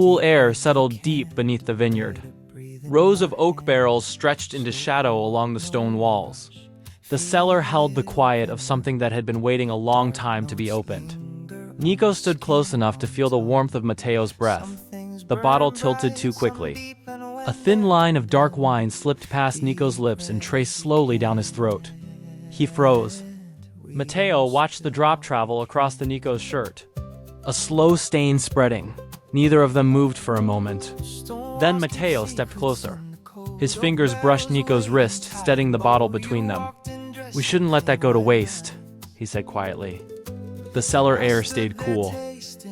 Cool air settled deep beneath the vineyard. Rows of oak barrels stretched into shadow along the stone walls. The cellar held the quiet of something that had been waiting a long time to be opened. Nico stood close enough to feel the warmth of Mateo's breath. The bottle tilted too quickly. A thin line of dark wine slipped past Nico's lips and traced slowly down his throat. He froze. Mateo watched the drop travel across the Nico's shirt. A slow stain spreading. Neither of them moved for a moment. Then Mateo stepped closer. His fingers brushed Nico's wrist, steadying the bottle between them. "We shouldn't let that go to waste," he said quietly. The cellar air stayed cool,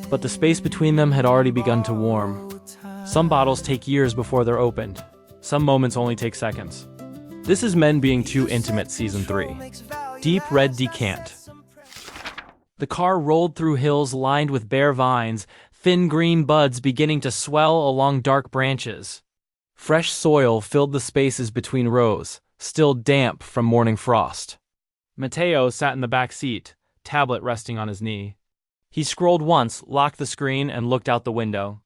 but the space between them had already begun to warm. Some bottles take years before they're opened. Some moments only take seconds. This is Men Being Too Intimate Season 3. Deep Red Decant. The car rolled through hills lined with bare vines, thin green buds beginning to swell along dark branches. Fresh soil filled the spaces between rows, still damp from morning frost. Mateo sat in the back seat, tablet resting on his knee. He scrolled once, locked the screen, and looked out the window.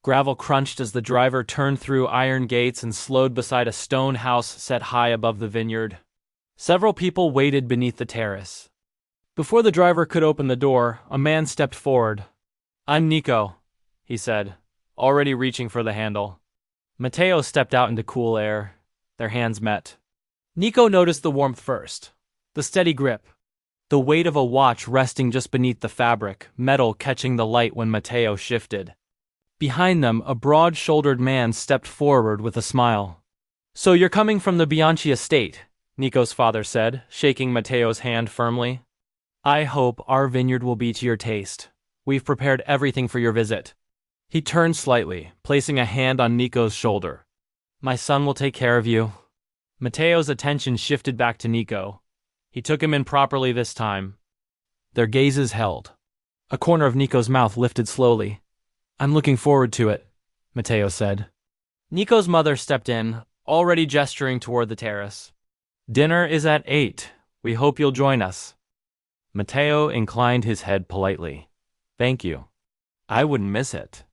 Gravel crunched as the driver turned through iron gates and slowed beside a stone house set high above the vineyard. Several people waited beneath the terrace. Before the driver could open the door, a man stepped forward. "I'm Nico," he said, already reaching for the handle. Mateo stepped out into cool air. Their hands met. Nico noticed the warmth first. The steady grip. The weight of a watch resting just beneath the fabric, metal catching the light when Mateo shifted. Behind them, a broad-shouldered man stepped forward with a smile. "So you're coming from the Bianchi estate," Nico's father said, shaking Mateo's hand firmly. "I hope our vineyard will be to your taste. We've prepared everything for your visit." He turned slightly, placing a hand on Nico's shoulder. "My son will take care of you." Mateo's attention shifted back to Nico. He took him in properly this time. Their gazes held. A corner of Nico's mouth lifted slowly. "I'm looking forward to it," Mateo said. Nico's mother stepped in, already gesturing toward the terrace. "Dinner is at 8. We hope you'll join us." Mateo inclined his head politely. "Thank you. I wouldn't miss it."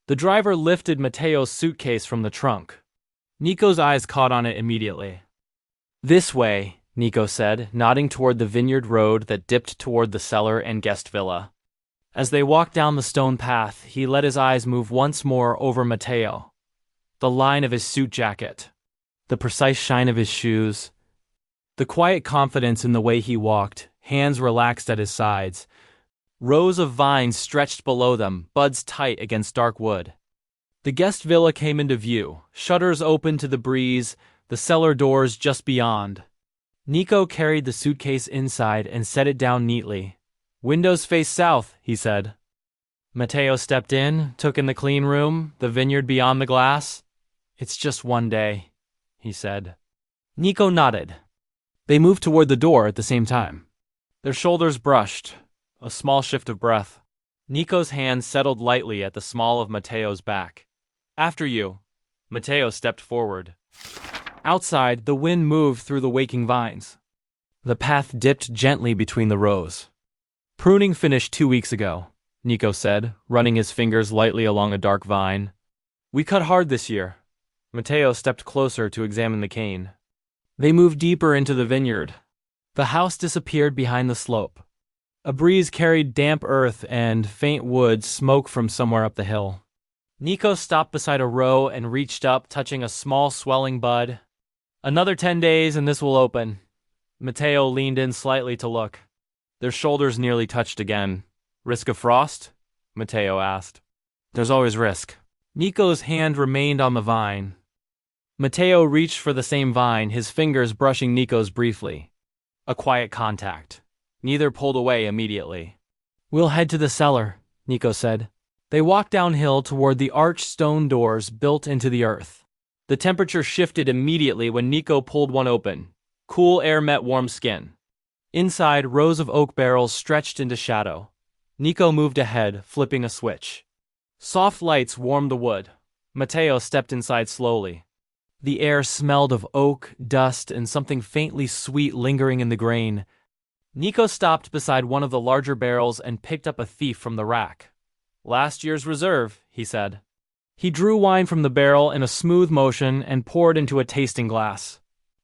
The driver lifted Mateo's suitcase from the trunk. Nico's eyes caught on it immediately. "This way," Nico said, nodding toward the vineyard road that dipped toward the cellar and guest villa. As they walked down the stone path, he let his eyes move once more over Mateo. The line of his suit jacket. The precise shine of his shoes. The quiet confidence in the way he walked, hands relaxed at his sides. Rows of vines stretched below them, buds tight against dark wood. The guest villa came into view, shutters open to the breeze, the cellar doors just beyond. Nico carried the suitcase inside and set it down neatly. "Windows face south," he said. Mateo stepped in, took in the clean room, the vineyard beyond the glass. "It's just one day," he said. Nico nodded. They moved toward the door at the same time. Their shoulders brushed, a small shift of breath. Nico's hand settled lightly at the small of Mateo's back. "After you." Mateo stepped forward. Outside, the wind moved through the waking vines. The path dipped gently between the rows. "Pruning finished 2 weeks ago," Nico said, running his fingers lightly along a dark vine. "We cut hard this year." Mateo stepped closer to examine the cane. They moved deeper into the vineyard. The house disappeared behind the slope. A breeze carried damp earth and faint wood smoke from somewhere up the hill. Nico stopped beside a row and reached up, touching a small swelling bud. "Another 10 days and this will open." Mateo leaned in slightly to look. Their shoulders nearly touched again. "Risk of frost?" Mateo asked. "There's always risk." Nico's hand remained on the vine. Mateo reached for the same vine, his fingers brushing Nico's briefly. A quiet contact. Neither pulled away immediately. "We'll head to the cellar," Nico said. They walked downhill toward the arched stone doors built into the earth. The temperature shifted immediately when Nico pulled one open. Cool air met warm skin. Inside, rows of oak barrels stretched into shadow. Nico moved ahead, flipping a switch. Soft lights warmed the wood. Mateo stepped inside slowly. The air smelled of oak, dust, and something faintly sweet lingering in the grain. Nico stopped beside one of the larger barrels and picked up a thief from the rack. "Last year's reserve," he said. He drew wine from the barrel in a smooth motion and poured into a tasting glass.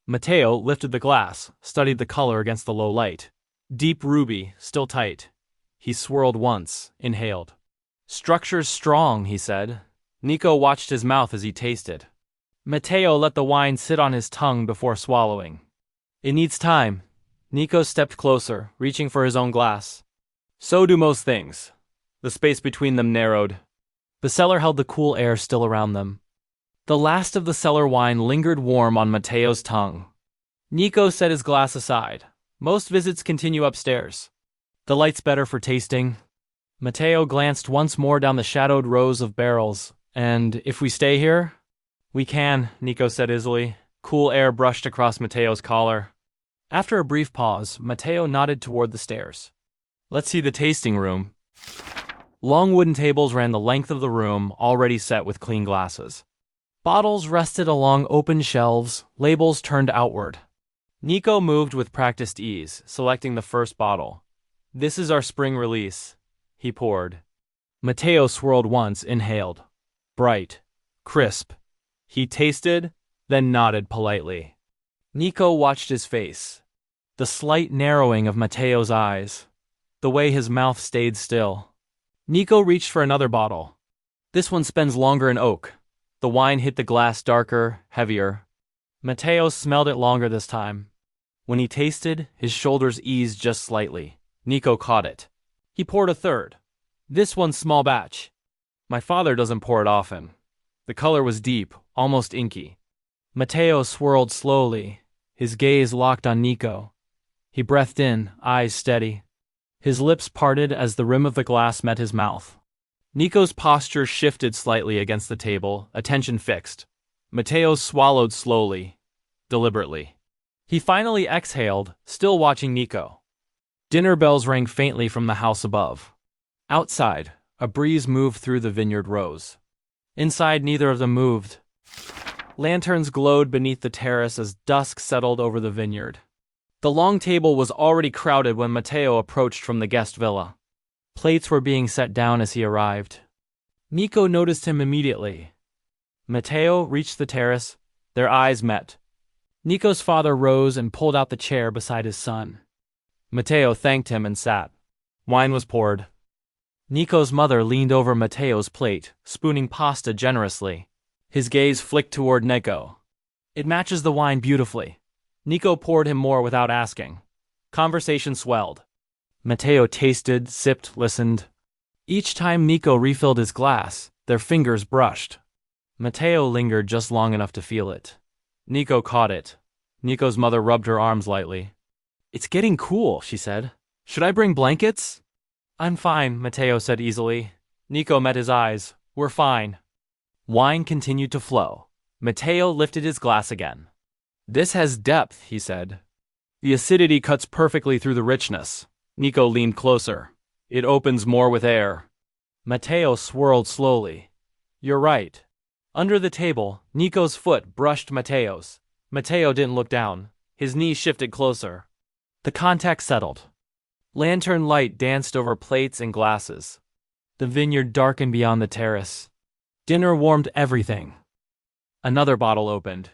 Matteo lifted the glass, studied the color against the low light. Deep ruby, still tight. He swirled once, inhaled. "Structure's strong," he said. Nico watched his mouth as he tasted. Matteo let the wine sit on his tongue before swallowing. "It needs time." Nico stepped closer, reaching for his own glass. So do most things. The space between them narrowed. The cellar held the cool air still around them. The last of the cellar wine lingered warm on Matteo's tongue. Nico set his glass aside. Most visits continue upstairs. The light's better for tasting. Matteo glanced once more down the shadowed rows of barrels. "And if we stay here?" "We can," Nico said easily. Cool air brushed across Matteo's collar. After a brief pause, Matteo nodded toward the stairs. "Let's see the tasting room." Long wooden tables ran the length of the room, already set with clean glasses. Bottles rested along open shelves, labels turned outward. Nico moved with practiced ease, selecting the first bottle. "This is our spring release," he poured. Matteo swirled once, inhaled. Bright, crisp. He tasted, then nodded politely. Nico watched his face. The slight narrowing of Matteo's eyes. The way his mouth stayed still. Nico reached for another bottle. "This one spends longer in oak." The wine hit the glass darker, heavier. Matteo smelled it longer this time. When he tasted, his shoulders eased just slightly. Nico caught it. He poured a third. "This one's small batch." "My father doesn't pour it often." The color was deep, almost inky. Matteo swirled slowly, his gaze locked on Nico. He breathed in, eyes steady. His lips parted as the rim of the glass met his mouth. Nico's posture shifted slightly against the table, attention fixed. Matteo swallowed slowly, deliberately. He finally exhaled, still watching Nico. Dinner bells rang faintly from the house above. Outside, a breeze moved through the vineyard rows. Inside, neither of them moved. Lanterns glowed beneath the terrace as dusk settled over the vineyard. The long table was already crowded when Matteo approached from the guest villa. Plates were being set down as he arrived. Nico noticed him immediately. Matteo reached the terrace. Their eyes met. Nico's father rose and pulled out the chair beside his son. Matteo thanked him and sat. Wine was poured. Nico's mother leaned over Matteo's plate, spooning pasta generously. His gaze flicked toward Nico. "It matches the wine beautifully." Nico poured him more without asking. Conversation swelled. Matteo tasted, sipped, listened. Each time Nico refilled his glass, their fingers brushed. Matteo lingered just long enough to feel it. Nico caught it. Nico's mother rubbed her arms lightly. "It's getting cool," she said. "Should I bring blankets?" "I'm fine," Matteo said easily. Nico met his eyes. "We're fine." Wine continued to flow. Matteo lifted his glass again. "This has depth," he said. "The acidity cuts perfectly through the richness." Nico leaned closer. "It opens more with air." Matteo swirled slowly. "You're right." Under the table, Nico's foot brushed Matteo's. Matteo didn't look down. His knee shifted closer. The contact settled. Lantern light danced over plates and glasses. The vineyard darkened beyond the terrace. Dinner warmed everything. Another bottle opened.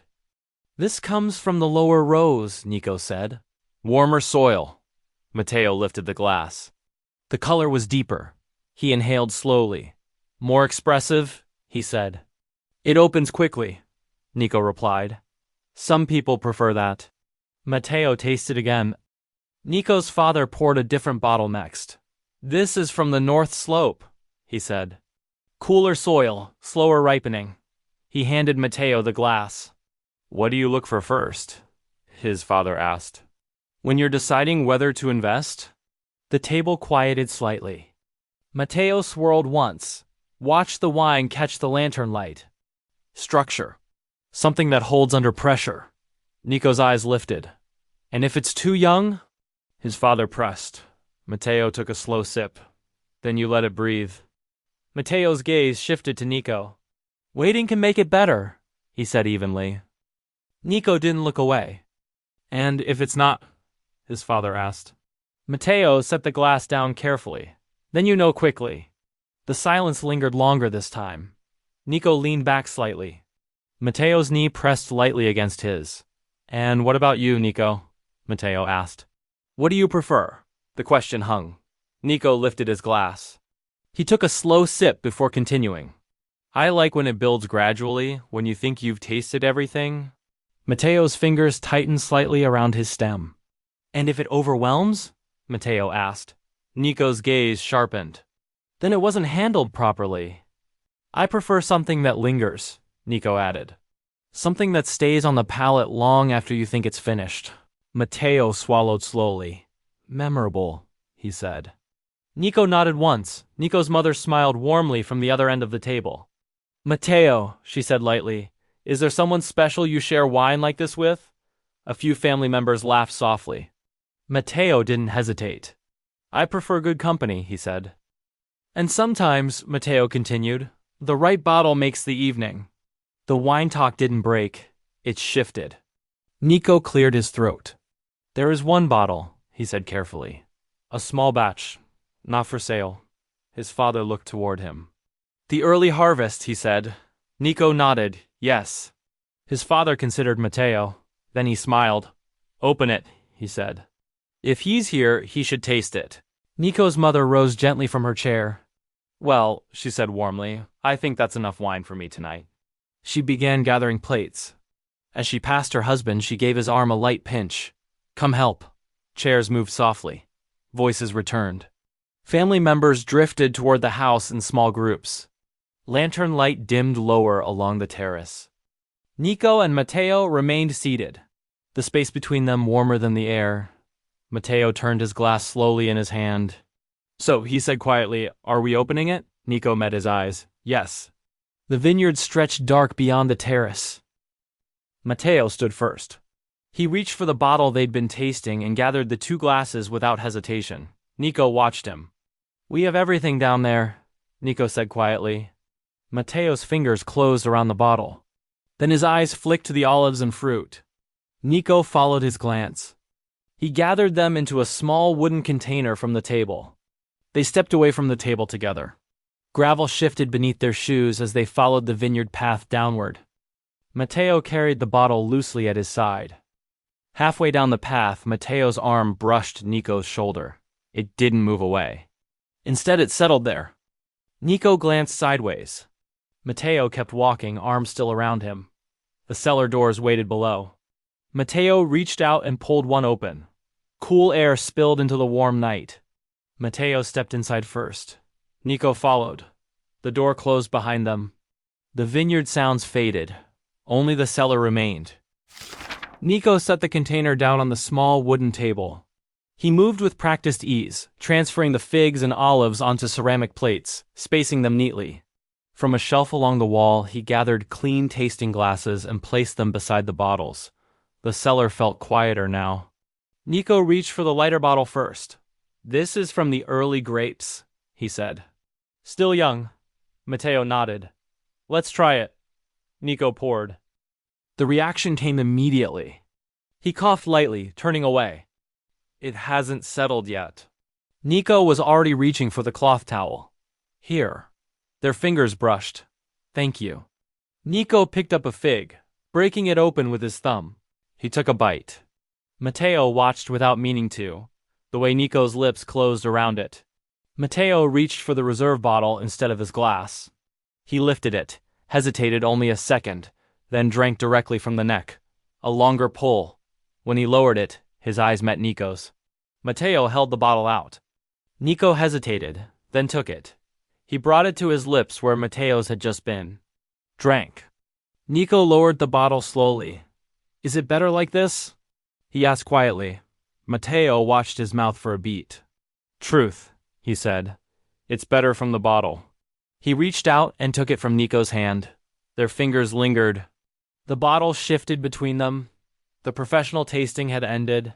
"This comes from the lower rows," Nico said. "Warmer soil." Matteo lifted the glass. The color was deeper. He inhaled slowly. "More expressive," he said. "It opens quickly," Nico replied. "Some people prefer that." Matteo tasted again. Nico's father poured a different bottle next. "This is from the north slope," he said. "Cooler soil, slower ripening." He handed Matteo the glass. "What do you look for first?" his father asked. "When you're deciding whether to invest?" The table quieted slightly. Matteo swirled once, watched the wine catch the lantern light. "Structure. Something that holds under pressure." Nico's eyes lifted. "And if it's too young?" His father pressed. Matteo took a slow sip. "Then you let it breathe." Matteo's gaze shifted to Nico. "Waiting can make it better," he said evenly. Nico didn't look away. "And if it's not?" his father asked. Matteo set the glass down carefully. "Then you know quickly." The silence lingered longer this time. Nico leaned back slightly. Mateo's knee pressed lightly against his. "And what about you, Nico?" Mateo asked. "What do you prefer?" The question hung. Nico lifted his glass. He took a slow sip before continuing. "I like when it builds gradually, when you think you've tasted everything." Mateo's fingers tightened slightly around his stem. "And if it overwhelms?" Mateo asked. Nico's gaze sharpened. "Then it wasn't handled properly." "I prefer something that lingers," Nico added. "Something that stays on the palate long after you think it's finished." Mateo swallowed slowly. "Memorable," he said. Nico nodded once. Nico's mother smiled warmly from the other end of the table. "Mateo," she said lightly, "is there someone special you share wine like this with?" A few family members laughed softly. Mateo didn't hesitate. "I prefer good company," he said. "And sometimes," Mateo continued, "the right bottle makes the evening." The wine talk didn't break. It shifted. Nico cleared his throat. "There is one bottle," he said carefully. "A small batch. Not for sale." His father looked toward him. "The early harvest," he said. Nico nodded, yes. His father considered Mateo. Then he smiled. "Open it," he said. "If he's here, he should taste it." Nico's mother rose gently from her chair. "Well," she said warmly, "I think that's enough wine for me tonight." She began gathering plates. As she passed her husband, she gave his arm a light pinch. "Come help." Chairs moved softly. Voices returned. Family members drifted toward the house in small groups. Lantern light dimmed lower along the terrace. Nico and Mateo remained seated, the space between them warmer than the air. Mateo turned his glass slowly in his hand. "So," he said quietly, "are we opening it?" Nico met his eyes. "Yes." The vineyard stretched dark beyond the terrace. Mateo stood first. He reached for the bottle they'd been tasting and gathered the 2 glasses without hesitation. Nico watched him. "We have everything down there," Nico said quietly. Mateo's fingers closed around the bottle. Then his eyes flicked to the olives and fruit. Nico followed his glance. He gathered them into a small wooden container from the table. They stepped away from the table together. Gravel shifted beneath their shoes as they followed the vineyard path downward. Mateo carried the bottle loosely at his side. Halfway down the path, Mateo's arm brushed Nico's shoulder. It didn't move away. Instead, it settled there. Nico glanced sideways. Mateo kept walking, arms still around him. The cellar doors waited below. Mateo reached out and pulled one open. Cool air spilled into the warm night. Mateo stepped inside first. Nico followed. The door closed behind them. The vineyard sounds faded. Only the cellar remained. Nico set the container down on the small wooden table. He moved with practiced ease, transferring the figs and olives onto ceramic plates, spacing them neatly. From a shelf along the wall, he gathered clean tasting glasses and placed them beside the bottles. The cellar felt quieter now. Nico reached for the lighter bottle first. "This is from the early grapes," he said. "Still young." Mateo nodded. "Let's try it." Nico poured. The reaction came immediately. He coughed lightly, turning away. "It hasn't settled yet." Nico was already reaching for the cloth towel. "Here." Their fingers brushed. "Thank you." Nico picked up a fig, breaking it open with his thumb. He took a bite. Mateo watched without meaning to, the way Nico's lips closed around it. Mateo reached for the reserve bottle instead of his glass. He lifted it, hesitated only a second, then drank directly from the neck. A longer pull. When he lowered it, his eyes met Nico's. Mateo held the bottle out. Nico hesitated, then took it. He brought it to his lips where Mateo's had just been. Drank. Nico lowered the bottle slowly. "Is it better like this?" he asked quietly. Mateo watched his mouth for a beat. "Truth," he said. "It's better from the bottle." He reached out and took it from Nico's hand. Their fingers lingered. The bottle shifted between them. The professional tasting had ended.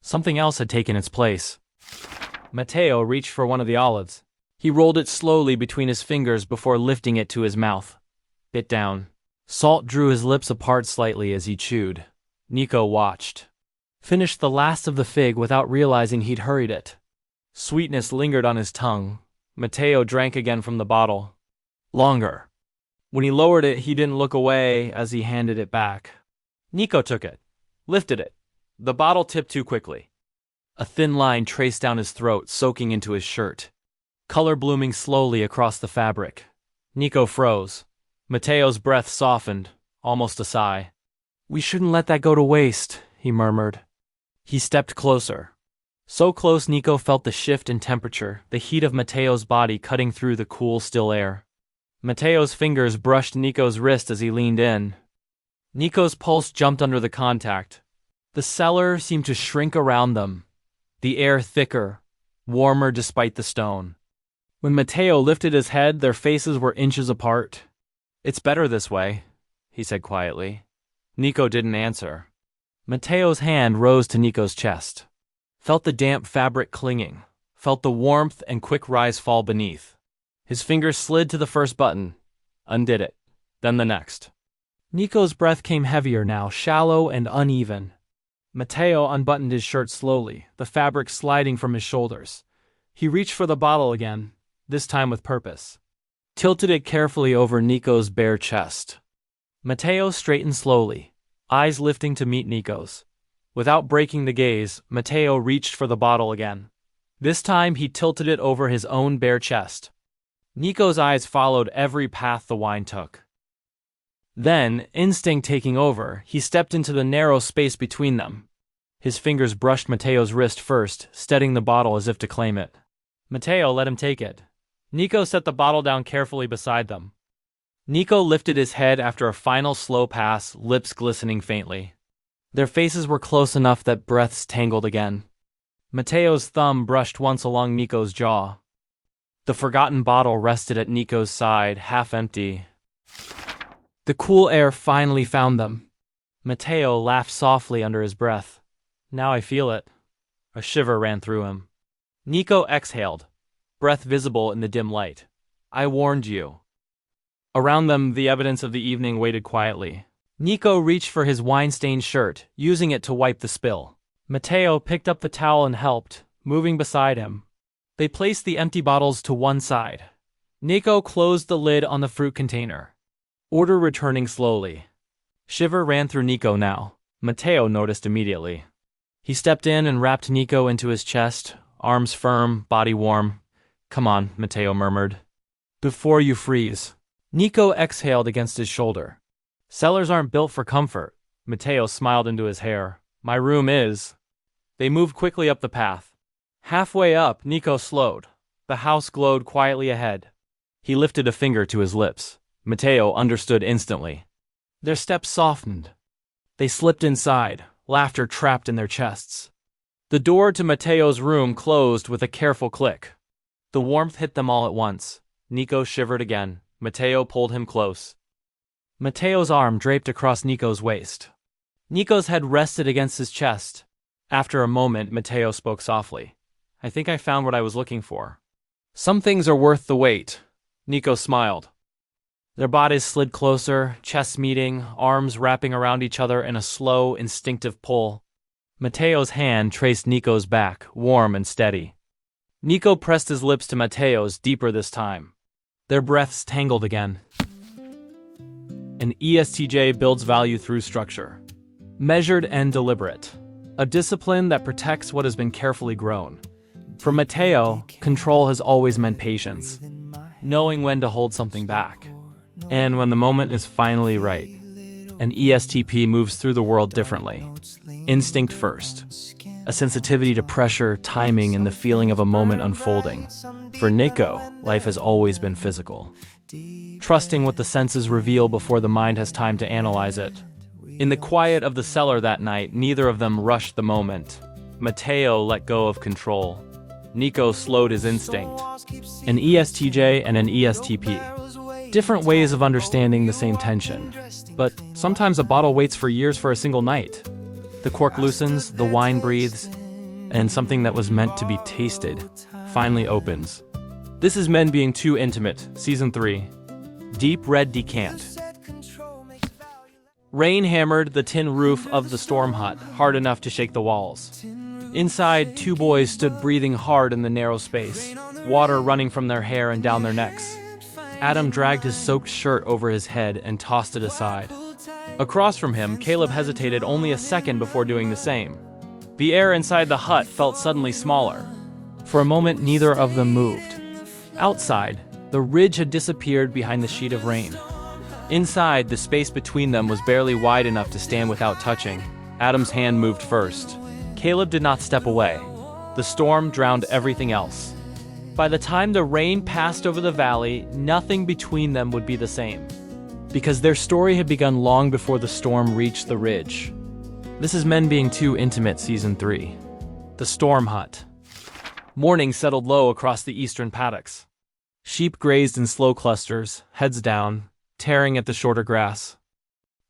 Something else had taken its place. Mateo reached for one of the olives. He rolled it slowly between his fingers before lifting it to his mouth. Bit down. Salt drew his lips apart slightly as he chewed. Nico watched. Finished the last of the fig without realizing he'd hurried it. Sweetness lingered on his tongue. Mateo drank again from the bottle. Longer. When he lowered it, he didn't look away as he handed it back. Nico took it, lifted it. The bottle tipped too quickly. A thin line traced down his throat, soaking into his shirt. Color blooming slowly across the fabric. Nico froze. Mateo's breath softened, almost a sigh. "We shouldn't let that go to waste," he murmured. He stepped closer. So close Nico felt the shift in temperature, the heat of Mateo's body cutting through the cool, still air. Mateo's fingers brushed Nico's wrist as he leaned in. Nico's pulse jumped under the contact. The cellar seemed to shrink around them, the air thicker, warmer despite the stone. When Mateo lifted his head, their faces were inches apart. "It's better this way," he said quietly. Nico didn't answer. Mateo's hand rose to Nico's chest. Felt the damp fabric clinging, felt the warmth and quick rise fall beneath. His fingers slid to the first button, undid it, then the next. Nico's breath came heavier now, shallow and uneven. Mateo unbuttoned his shirt slowly, the fabric sliding from his shoulders. He reached for the bottle again, this time with purpose. Tilted it carefully over Nico's bare chest. Mateo straightened slowly, eyes lifting to meet Nico's. Without breaking the gaze, Mateo reached for the bottle again. This time he tilted it over his own bare chest. Nico's eyes followed every path the wine took. Then, instinct taking over, he stepped into the narrow space between them. His fingers brushed Mateo's wrist first, steadying the bottle as if to claim it. Mateo let him take it. Nico set the bottle down carefully beside them. Nico lifted his head after a final slow pass, lips glistening faintly. Their faces were close enough that breaths tangled again. Mateo's thumb brushed once along Nico's jaw. The forgotten bottle rested at Nico's side, half empty. The cool air finally found them. Mateo laughed softly under his breath. "Now I feel it." A shiver ran through him. Nico exhaled, breath visible in the dim light. "I warned you." Around them, the evidence of the evening waited quietly. Nico reached for his wine-stained shirt, using it to wipe the spill. Mateo picked up the towel and helped, moving beside him. They placed the empty bottles to one side. Nico closed the lid on the fruit container. Order returning slowly. Shiver ran through Nico now. Mateo noticed immediately. He stepped in and wrapped Nico into his chest, arms firm, body warm. "Come on," Mateo murmured. "Before you freeze." Nico exhaled against his shoulder. "Cellars aren't built for comfort." Mateo smiled into his hair. "My room is." They moved quickly up the path. Halfway up, Nico slowed. The house glowed quietly ahead. He lifted a finger to his lips. Mateo understood instantly. Their steps softened. They slipped inside, laughter trapped in their chests. The door to Mateo's room closed with a careful click. The warmth hit them all at once. Nico shivered again. Mateo pulled him close. Mateo's arm draped across Nico's waist. Nico's head rested against his chest. After a moment, Mateo spoke softly. "I think I found what I was looking for." "Some things are worth the wait." Nico smiled. Their bodies slid closer, chests meeting, arms wrapping around each other in a slow, instinctive pull. Mateo's hand traced Nico's back, warm and steady. Nico pressed his lips to Mateo's, deeper this time. Their breaths tangled again. An ESTJ builds value through structure. Measured and deliberate. A discipline that protects what has been carefully grown. For Mateo, control has always meant patience. Knowing when to hold something back. And when the moment is finally right. An ESTP moves through the world differently. Instinct first. A sensitivity to pressure, timing, and the feeling of a moment unfolding. For Nico, life has always been physical. Trusting what the senses reveal before the mind has time to analyze it. In the quiet of the cellar that night, neither of them rushed the moment. Mateo let go of control. Nico slowed his instinct. An ESTJ and an ESTP. Different ways of understanding the same tension. But sometimes a bottle waits for years for a single night. The cork loosens, the wine breathes, and something that was meant to be tasted finally opens. This is Men Being Too Intimate, Season 3. Deep Red Decant. Rain hammered the tin roof of the storm hut, hard enough to shake the walls. Inside, two boys stood breathing hard in the narrow space, water running from their hair and down their necks. Adam dragged his soaked shirt over his head and tossed it aside. Across from him, Caleb hesitated only a second before doing the same. The air inside the hut felt suddenly smaller. For a moment, neither of them moved. Outside, the ridge had disappeared behind the sheet of rain. Inside, the space between them was barely wide enough to stand without touching. Adam's hand moved first. Caleb did not step away. The storm drowned everything else. By the time the rain passed over the valley, nothing between them would be the same. Because their story had begun long before the storm reached the ridge. This is Men Being Too Intimate Season 3. The Storm Hut. Morning settled low across the eastern paddocks. Sheep grazed in slow clusters, heads down, tearing at the shorter grass.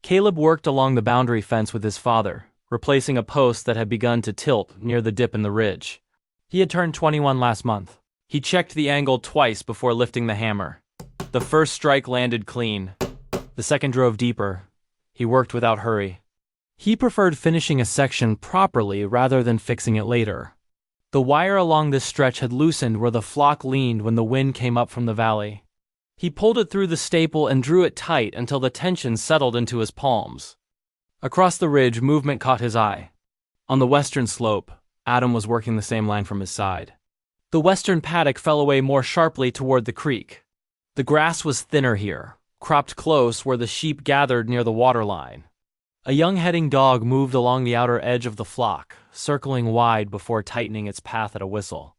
Caleb worked along the boundary fence with his father, replacing a post that had begun to tilt near the dip in the ridge. He had turned 21 last month. He checked the angle twice before lifting the hammer. The first strike landed clean. The second drove deeper. He worked without hurry. He preferred finishing a section properly rather than fixing it later. The wire along this stretch had loosened where the flock leaned when the wind came up from the valley. He pulled it through the staple and drew it tight until the tension settled into his palms. Across the ridge, movement caught his eye. On the western slope, Adam was working the same line from his side. The western paddock fell away more sharply toward the creek. The grass was thinner here, cropped close where the sheep gathered near the waterline. A young heading dog moved along the outer edge of the flock, circling wide before tightening its path at a whistle.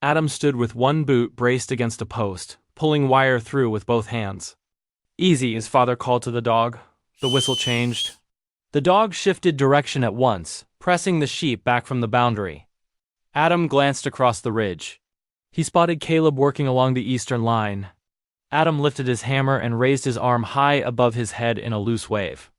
Adam stood with one boot braced against a post, pulling wire through with both hands. "Easy," his father called to the dog. The whistle changed. The dog shifted direction at once, pressing the sheep back from the boundary. Adam glanced across the ridge. He spotted Caleb working along the eastern line. Adam lifted his hammer and raised his arm high above his head in a loose wave.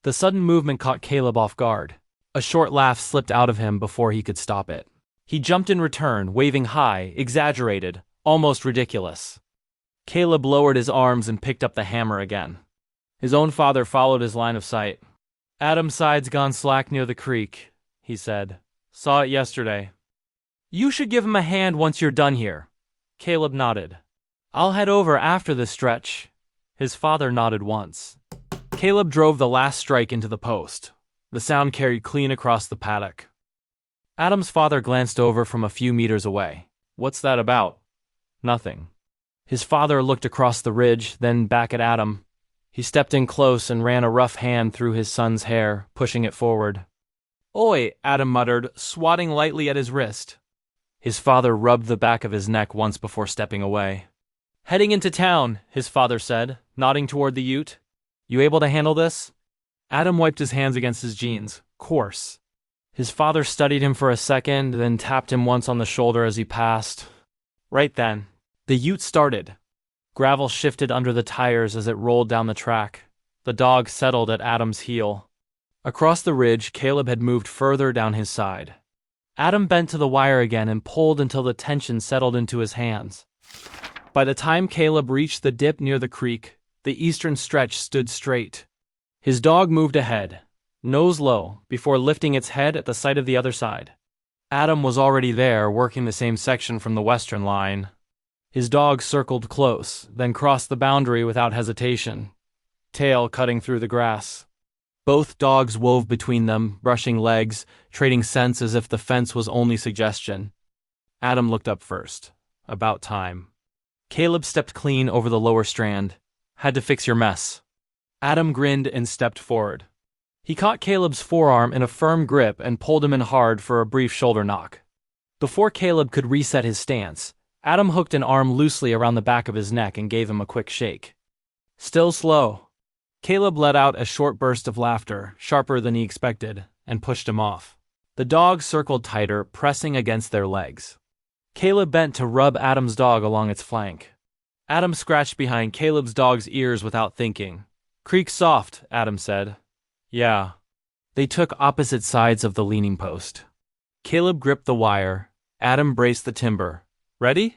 The sudden movement caught Caleb off guard. A short laugh slipped out of him before he could stop it. He jumped in return, waving high, exaggerated, almost ridiculous. Caleb lowered his arms and picked up the hammer again. His own father followed his line of sight. "Adam's side's gone slack near the creek," he said. "Saw it yesterday." "You should give him a hand once you're done here." Caleb nodded. "I'll head over after this stretch." His father nodded once. Caleb drove the last strike into the post. The sound carried clean across the paddock. Adam's father glanced over from a few meters away. "What's that about?" "Nothing." His father looked across the ridge, then back at Adam. He stepped in close and ran a rough hand through his son's hair, pushing it forward. "Oi," Adam muttered, swatting lightly at his wrist. His father rubbed the back of his neck once before stepping away. "Heading into town," his father said, nodding toward the ute. "You able to handle this?" Adam wiped his hands against his jeans. "Course." His father studied him for a second, then tapped him once on the shoulder as he passed. Right then, the ute started. Gravel shifted under the tires as it rolled down the track. The dog settled at Adam's heel. Across the ridge, Caleb had moved further down his side. Adam bent to the wire again and pulled until the tension settled into his hands. By the time Caleb reached the dip near the creek, the eastern stretch stood straight. His dog moved ahead, nose low, before lifting its head at the sight of the other side. Adam was already there, working the same section from the western line. His dog circled close, then crossed the boundary without hesitation, tail cutting through the grass. Both dogs wove between them, brushing legs, trading scents as if the fence was only suggestion. Adam looked up first. About time. Caleb stepped clean over the lower strand. "Had to fix your mess." Adam grinned and stepped forward. He caught Caleb's forearm in a firm grip and pulled him in hard for a brief shoulder knock. Before Caleb could reset his stance, Adam hooked an arm loosely around the back of his neck and gave him a quick shake. "Still slow." Caleb let out a short burst of laughter, sharper than he expected, and pushed him off. The dog circled tighter, pressing against their legs. Caleb bent to rub Adam's dog along its flank. Adam scratched behind Caleb's dog's ears without thinking. "Creek soft," Adam said. "Yeah." They took opposite sides of the leaning post. Caleb gripped the wire. Adam braced the timber. "Ready?"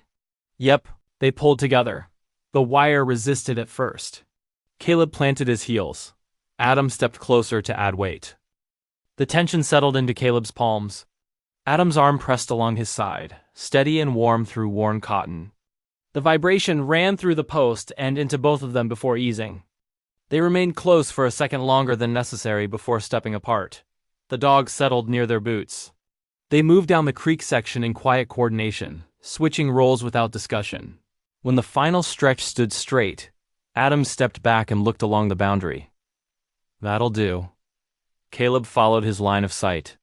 "Yep." They pulled together. The wire resisted at first. Caleb planted his heels. Adam stepped closer to add weight. The tension settled into Caleb's palms. Adam's arm pressed along his side, steady and warm through worn cotton. The vibration ran through the post and into both of them before easing. They remained close for a second longer than necessary before stepping apart. The dogs settled near their boots. They moved down the creek section in quiet coordination, switching roles without discussion. When the final stretch stood straight, Adam stepped back and looked along the boundary. "That'll do." Caleb followed his line of sight.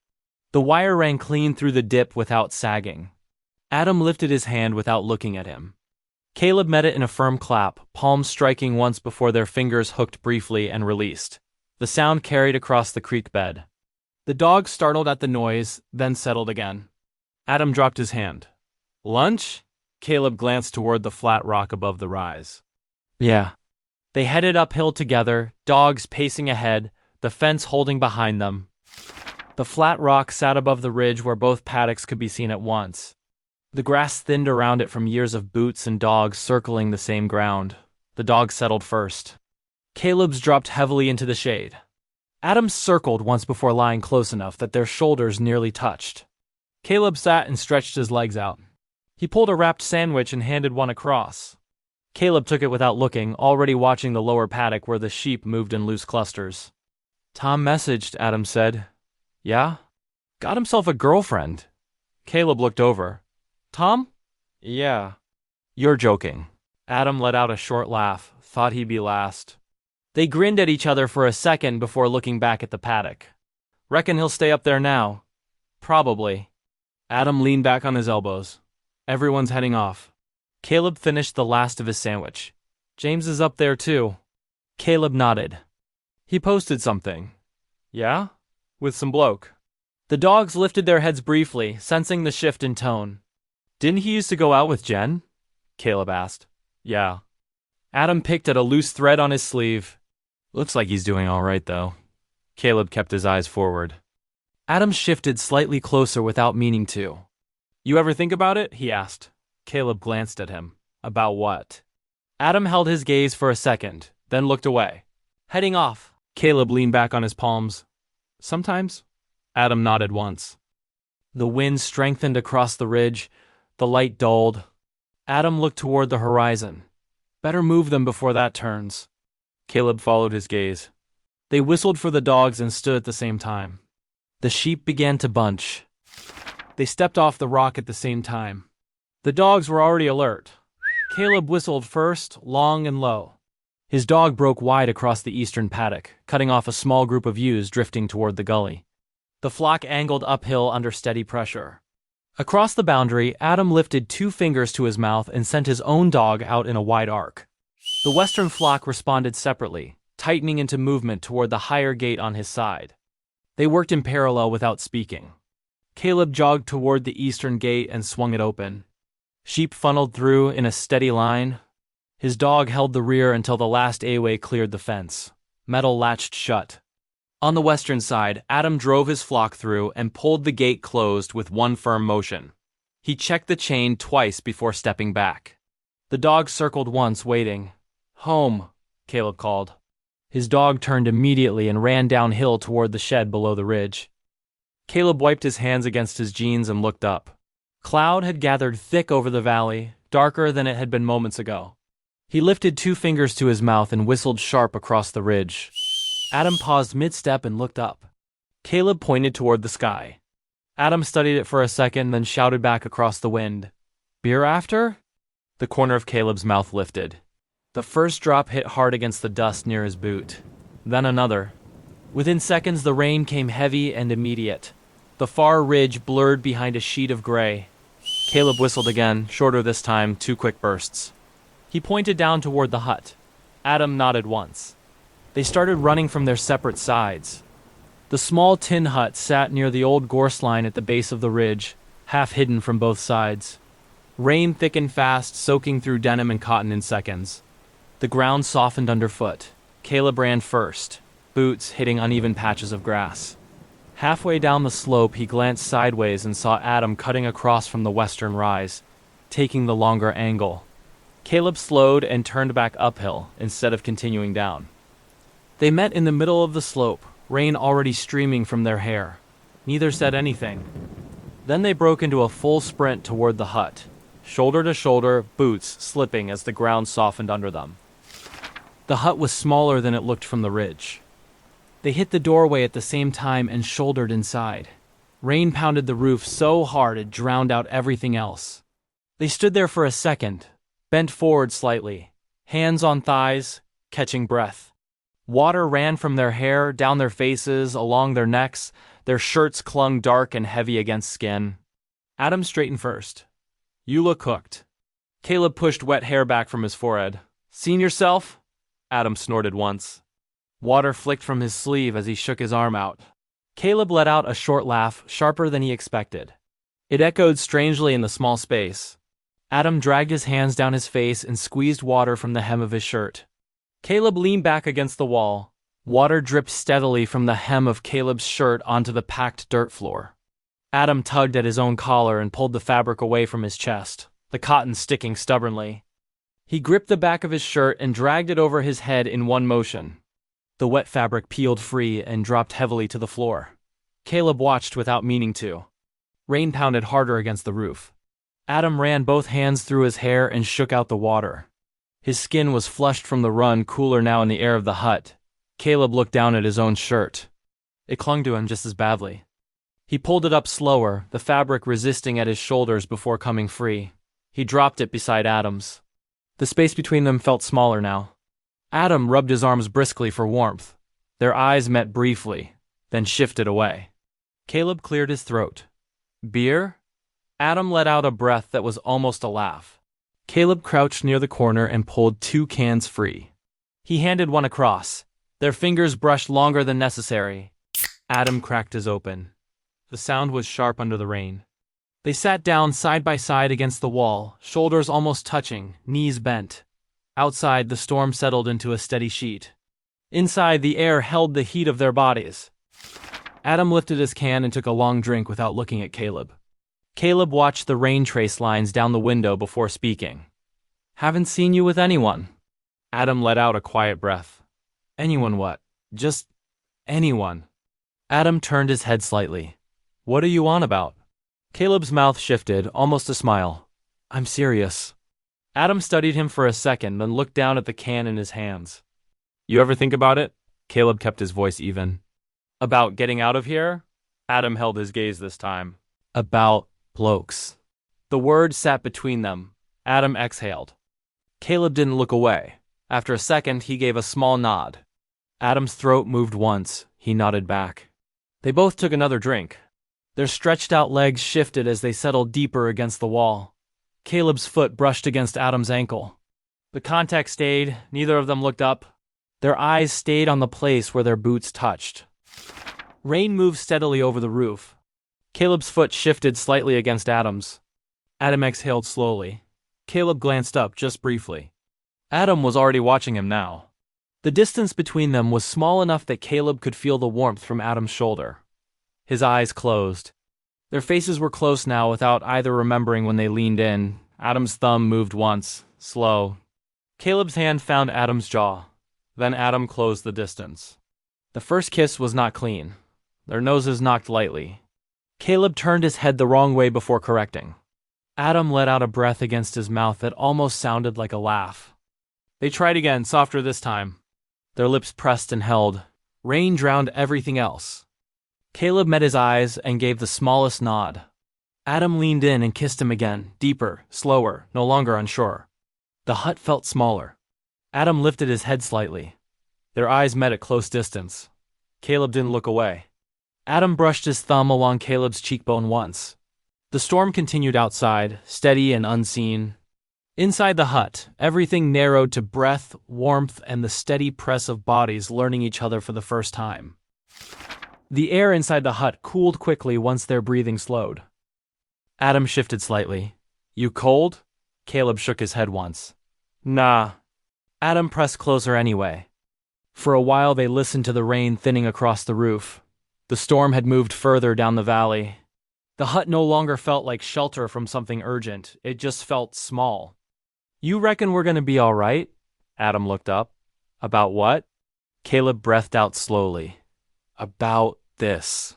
The wire ran clean through the dip without sagging. Adam lifted his hand without looking at him. Caleb met it in a firm clap, palms striking once before their fingers hooked briefly and released. The sound carried across the creek bed. The dogs startled at the noise, then settled again. Adam dropped his hand. "Lunch?" Caleb glanced toward the flat rock above the rise. "Yeah." They headed uphill together, dogs pacing ahead, the fence holding behind them. The flat rock sat above the ridge where both paddocks could be seen at once. The grass thinned around it from years of boots and dogs circling the same ground. The dogs settled first. Caleb's dropped heavily into the shade. Adam circled once before lying close enough that their shoulders nearly touched. Caleb sat and stretched his legs out. He pulled a wrapped sandwich and handed one across. Caleb took it without looking, already watching the lower paddock where the sheep moved in loose clusters. "Tom messaged," Adam said. "Yeah?" "Got himself a girlfriend." Caleb looked over. "Tom?" "Yeah." "You're joking." Adam let out a short laugh, thought he'd be last. They grinned at each other for a second before looking back at the paddock. "Reckon he'll stay up there now?" "Probably." Adam leaned back on his elbows. "Everyone's heading off." Caleb finished the last of his sandwich. "James is up there too." Caleb nodded. "He posted something." "Yeah? With some bloke." The dogs lifted their heads briefly, sensing the shift in tone. "Didn't he used to go out with Jen?" Caleb asked. "Yeah." Adam picked at a loose thread on his sleeve. "Looks like he's doing all right, though." Caleb kept his eyes forward. Adam shifted slightly closer without meaning to. "You ever think about it?" he asked. Caleb glanced at him. "About what?" Adam held his gaze for a second, then looked away. "Heading off." Caleb leaned back on his palms. "Sometimes?" Adam nodded once. The wind strengthened across the ridge. The light dulled. Adam looked toward the horizon. "Better move them before that turns." Caleb followed his gaze. They whistled for the dogs and stood at the same time. The sheep began to bunch. They stepped off the rock at the same time. The dogs were already alert. Caleb whistled first, long and low. His dog broke wide across the eastern paddock, cutting off a small group of ewes drifting toward the gully. The flock angled uphill under steady pressure. Across the boundary, Adam lifted 2 fingers to his mouth and sent his own dog out in a wide arc. The western flock responded separately, tightening into movement toward the higher gate on his side. They worked in parallel without speaking. Caleb jogged toward the eastern gate and swung it open. Sheep funneled through in a steady line. His dog held the rear until the last A-way cleared the fence. Metal latched shut. On the western side, Adam drove his flock through and pulled the gate closed with one firm motion. He checked the chain twice before stepping back. The dog circled once, waiting. "Home," Caleb called. His dog turned immediately and ran downhill toward the shed below the ridge. Caleb wiped his hands against his jeans and looked up. Cloud had gathered thick over the valley, darker than it had been moments ago. He lifted 2 fingers to his mouth and whistled sharp across the ridge. Adam paused mid-step and looked up. Caleb pointed toward the sky. Adam studied it for a second, then shouted back across the wind. "Beer after?" The corner of Caleb's mouth lifted. The first drop hit hard against the dust near his boot. Then another. Within seconds, the rain came heavy and immediate. The far ridge blurred behind a sheet of gray. Caleb whistled again, shorter this time, 2 quick bursts. He pointed down toward the hut. Adam nodded once. They started running from their separate sides. The small tin hut sat near the old gorse line at the base of the ridge, half hidden from both sides. Rain thickened fast, soaking through denim and cotton in seconds. The ground softened underfoot. Caleb ran first, boots hitting uneven patches of grass. Halfway down the slope, he glanced sideways and saw Adam cutting across from the western rise, taking the longer angle. Caleb slowed and turned back uphill instead of continuing down. They met in the middle of the slope, rain already streaming from their hair. Neither said anything. Then they broke into a full sprint toward the hut. shoulder to shoulder, boots slipping as the ground softened under them. The hut was smaller than it looked from the ridge. They hit the doorway at the same time and shouldered inside. Rain pounded the roof so hard it drowned out everything else. They stood there for a second, bent forward slightly, hands on thighs, catching breath. Water ran from their hair, down their faces, along their necks. Their shirts clung dark and heavy against skin. Adam straightened first. "You look cooked." Caleb pushed wet hair back from his forehead. "Seen yourself?" Adam snorted once. Water flicked from his sleeve as he shook his arm out. Caleb let out a short laugh, sharper than he expected. It echoed strangely in the small space. Adam dragged his hands down his face and squeezed water from the hem of his shirt. Caleb leaned back against the wall. Water dripped steadily from the hem of Caleb's shirt onto the packed dirt floor. Adam tugged at his own collar and pulled the fabric away from his chest, the cotton sticking stubbornly. He gripped the back of his shirt and dragged it over his head in one motion. The wet fabric peeled free and dropped heavily to the floor. Caleb watched without meaning to. Rain pounded harder against the roof. Adam ran both hands through his hair and shook out the water. His skin was flushed from the run, cooler now in the air of the hut. Caleb looked down at his own shirt. It clung to him just as badly. He pulled it up slower, the fabric resisting at his shoulders before coming free. He dropped it beside Adam's. The space between them felt smaller now. Adam rubbed his arms briskly for warmth. Their eyes met briefly, then shifted away. Caleb cleared his throat. "Beer?" Adam let out a breath that was almost a laugh. Caleb crouched near the corner and pulled 2 cans free. He handed one across. Their fingers brushed longer than necessary. Adam cracked his open. The sound was sharp under the rain. They sat down side by side against the wall, shoulders almost touching, knees bent. Outside, the storm settled into a steady sheet. Inside, the air held the heat of their bodies. Adam lifted his can and took a long drink without looking at Caleb. Caleb watched the rain trace lines down the window before speaking. "Haven't seen you with anyone." Adam let out a quiet breath. "Anyone what? Just anyone." Adam turned his head slightly. "What are you on about?" Caleb's mouth shifted, almost a smile. "I'm serious." Adam studied him for a second, then looked down at the can in his hands. "You ever think about it?" Caleb kept his voice even. "About getting out of here?" Adam held his gaze this time. "About blokes." The word sat between them. Adam exhaled. Caleb didn't look away. After a second, he gave a small nod. Adam's throat moved once. He nodded back. They both took another drink. Their stretched-out legs shifted as they settled deeper against the wall. Caleb's foot brushed against Adam's ankle. The contact stayed. Neither of them looked up. Their eyes stayed on the place where their boots touched. Rain moved steadily over the roof. Caleb's foot shifted slightly against Adam's. Adam exhaled slowly. Caleb glanced up just briefly. Adam was already watching him now. The distance between them was small enough that Caleb could feel the warmth from Adam's shoulder. His eyes closed. Their faces were close now without either remembering when they leaned in. Adam's thumb moved once, slow. Caleb's hand found Adam's jaw. Then Adam closed the distance. The first kiss was not clean. Their noses knocked lightly. Caleb turned his head the wrong way before correcting. Adam let out a breath against his mouth that almost sounded like a laugh. They tried again, softer this time. Their lips pressed and held. Rain drowned everything else. Caleb met his eyes and gave the smallest nod. Adam leaned in and kissed him again, deeper, slower, no longer unsure. The hut felt smaller. Adam lifted his head slightly. Their eyes met at close distance. Caleb didn't look away. Adam brushed his thumb along Caleb's cheekbone once. The storm continued outside, steady and unseen. Inside the hut, everything narrowed to breath, warmth, and the steady press of bodies learning each other for the first time. The air inside the hut cooled quickly once their breathing slowed. Adam shifted slightly. "You cold?" Caleb shook his head once. "Nah." Adam pressed closer anyway. For a while they listened to the rain thinning across the roof. The storm had moved further down the valley. The hut no longer felt like shelter from something urgent. It just felt small. "You reckon we're gonna be all right?" Adam looked up. "About what?" Caleb breathed out slowly. "About this."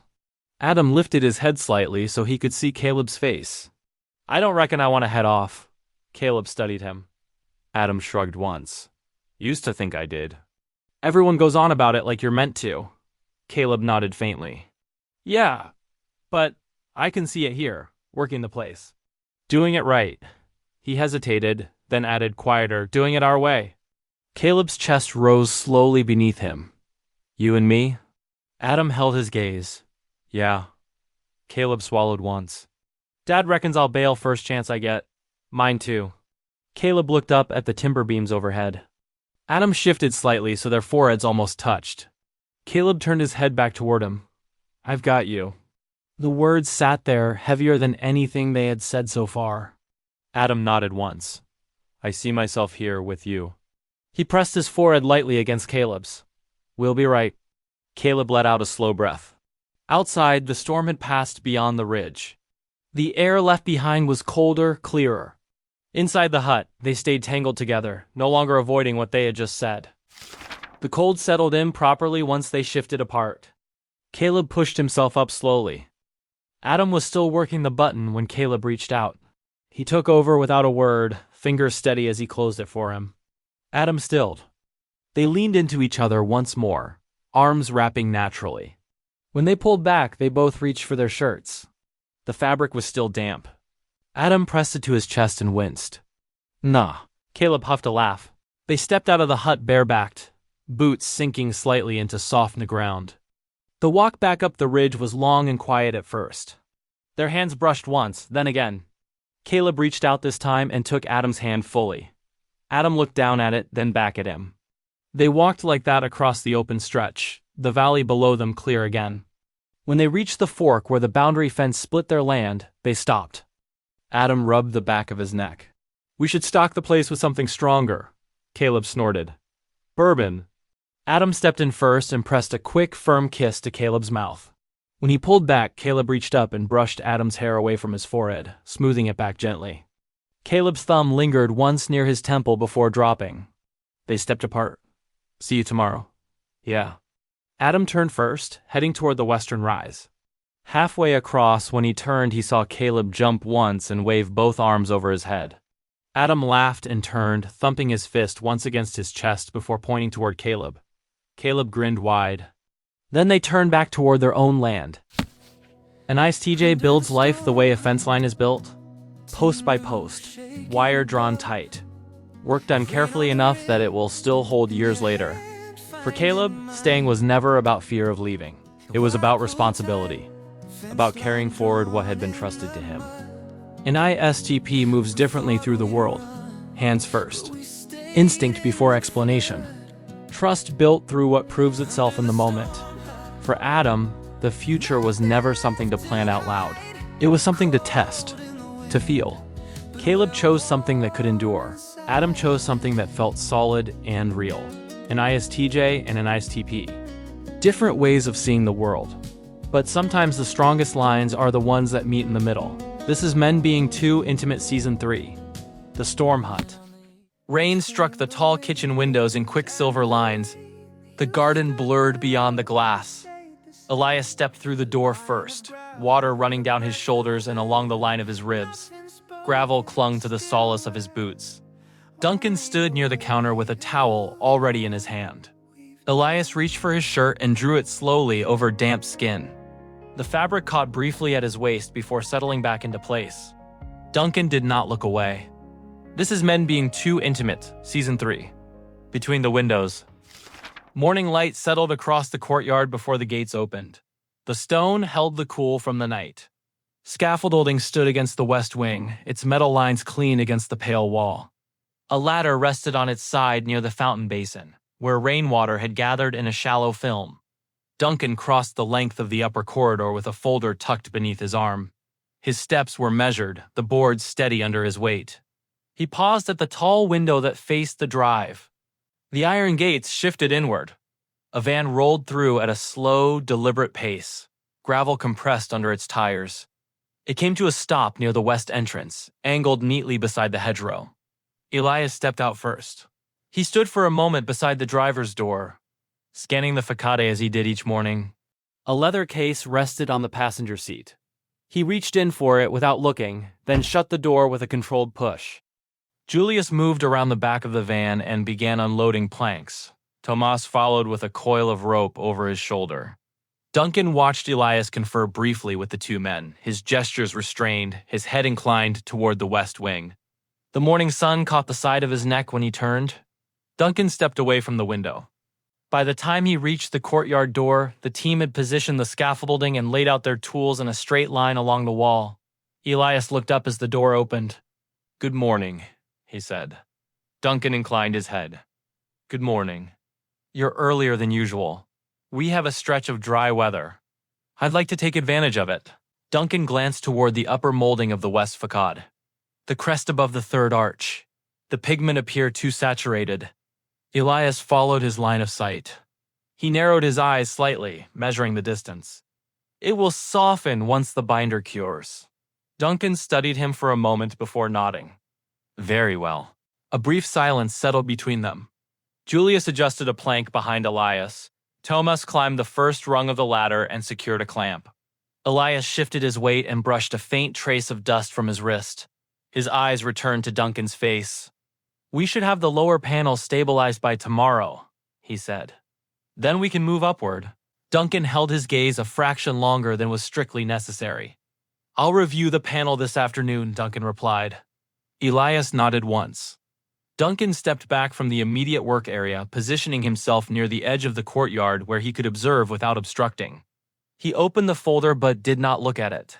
Adam lifted his head slightly so he could see Caleb's face. "I don't reckon I want to head off." Caleb studied him. Adam shrugged once. Used to think I did. Everyone goes on about it like you're meant to. Caleb nodded faintly. Yeah, but I can see it here, working the place. Doing it right. He hesitated, then added quieter, doing it our way. Caleb's chest rose slowly beneath him. You and me? Adam held his gaze. Yeah. Caleb swallowed once. Dad reckons I'll bail first chance I get. Mine too. Caleb looked up at the timber beams overhead. Adam shifted slightly so their foreheads almost touched. Caleb turned his head back toward him. I've got you. The words sat there, heavier than anything they had said so far. Adam nodded once. I see myself here with you. He pressed his forehead lightly against Caleb's. We'll be right. Caleb let out a slow breath. Outside, the storm had passed beyond the ridge. The air left behind was colder, clearer. Inside the hut, they stayed tangled together, no longer avoiding what they had just said. The cold settled in properly once they shifted apart. Caleb pushed himself up slowly. Adam was still working the button when Caleb reached out. He took over without a word, fingers steady as he closed it for him. Adam stilled. They leaned into each other once more, arms wrapping naturally. When they pulled back, they both reached for their shirts. The fabric was still damp. Adam pressed it to his chest and winced. Nah. Caleb huffed a laugh. They stepped out of the hut barebacked, boots sinking slightly into soft ground. The walk back up the ridge was long and quiet at first. Their hands brushed once, then again. Caleb reached out this time and took Adam's hand fully. Adam looked down at it, then back at him. They walked like that across the open stretch, the valley below them clear again. When they reached the fork where the boundary fence split their land, they stopped. Adam rubbed the back of his neck. We should stock the place with something stronger, Caleb snorted. Bourbon. Adam stepped in first and pressed a quick, firm kiss to Caleb's mouth. When he pulled back, Caleb reached up and brushed Adam's hair away from his forehead, smoothing it back gently. Caleb's thumb lingered once near his temple before dropping. They stepped apart. See you tomorrow. Yeah. Adam turned first, heading toward the western rise. Halfway across, when he turned, he saw Caleb jump once and wave both arms over his head. Adam laughed and turned, thumping his fist once against his chest before pointing toward Caleb. Caleb grinned wide. Then they turned back toward their own land. An ISTJ builds life the way a fence line is built. Post by post, wire drawn tight. Work done carefully enough that it will still hold years later. For Caleb, staying was never about fear of leaving. It was about responsibility, about carrying forward what had been trusted to him. An ISTP moves differently through the world. Hands first. Instinct before explanation. Trust built through what proves itself in the moment. For Adam, the future was never something to plan out loud. It was something to test, to feel. Caleb chose something that could endure. Adam chose something that felt solid and real. An ISTJ and an ISTP. Different ways of seeing the world. But sometimes the strongest lines are the ones that meet in the middle. This is Men Being Too Intimate Season 3. The Storm Hut. Rain struck the tall kitchen windows in quick silver lines. The garden blurred beyond the glass. Elias stepped through the door first, water running down his shoulders and along the line of his ribs. Gravel clung to the soles of his boots. Duncan stood near the counter with a towel already in his hand. Elias reached for his shirt and drew it slowly over damp skin. The fabric caught briefly at his waist before settling back into place. Duncan did not look away. This is Men Being Too Intimate, Season 3. Between the windows. Morning light settled across the courtyard before the gates opened. The stone held the cool from the night. Scaffolding stood against the west wing, its metal lines clean against the pale wall. A ladder rested on its side near the fountain basin, where rainwater had gathered in a shallow film. Duncan crossed the length of the upper corridor with a folder tucked beneath his arm. His steps were measured, the boards steady under his weight. He paused at the tall window that faced the drive. The iron gates shifted inward. A van rolled through at a slow, deliberate pace, gravel compressed under its tires. It came to a stop near the west entrance, angled neatly beside the hedgerow. Elias stepped out first. He stood for a moment beside the driver's door, scanning the facade as he did each morning. A leather case rested on the passenger seat. He reached in for it without looking, then shut the door with a controlled push. Julius moved around the back of the van and began unloading planks. Tomas followed with a coil of rope over his shoulder. Duncan watched Elias confer briefly with the two men, his gestures restrained, his head inclined toward the west wing. The morning sun caught the side of his neck when he turned. Duncan stepped away from the window. By the time he reached the courtyard door, the team had positioned the scaffolding and laid out their tools in a straight line along the wall. Elias looked up as the door opened. "Good morning," he said. Duncan inclined his head. "Good morning. You're earlier than usual. We have a stretch of dry weather. I'd like to take advantage of it." Duncan glanced toward the upper molding of the west facade. The crest above the third arch. The pigment appeared too saturated. Elias followed his line of sight. He narrowed his eyes slightly, measuring the distance. "It will soften once the binder cures." Duncan studied him for a moment before nodding. "Very well." A brief silence settled between them. Julius adjusted a plank behind Elias. Tomas climbed the first rung of the ladder and secured a clamp. Elias shifted his weight and brushed a faint trace of dust from his wrist. His eyes returned to Duncan's face. "We should have the lower panel stabilized by tomorrow," he said. "Then we can move upward." Duncan held his gaze a fraction longer than was strictly necessary. "I'll review the panel this afternoon," Duncan replied. Elias nodded once. Duncan stepped back from the immediate work area, positioning himself near the edge of the courtyard where he could observe without obstructing. He opened the folder but did not look at it.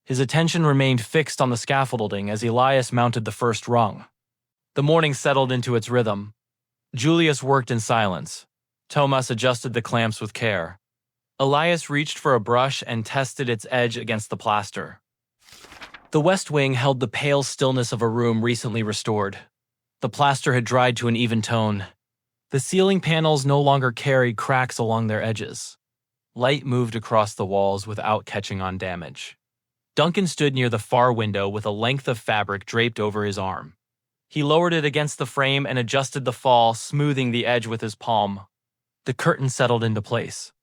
His attention remained fixed on the scaffolding as Elias mounted the first rung. The morning settled into its rhythm. Julius worked in silence. Tomas adjusted the clamps with care. Elias reached for a brush and tested its edge against the plaster. The west wing held the pale stillness of a room recently restored. The plaster had dried to an even tone. The ceiling panels no longer carried cracks along their edges. Light moved across the walls without catching on damage. Duncan stood near the far window with a length of fabric draped over his arm. He lowered it against the frame and adjusted the fall, smoothing the edge with his palm. The curtain settled into place.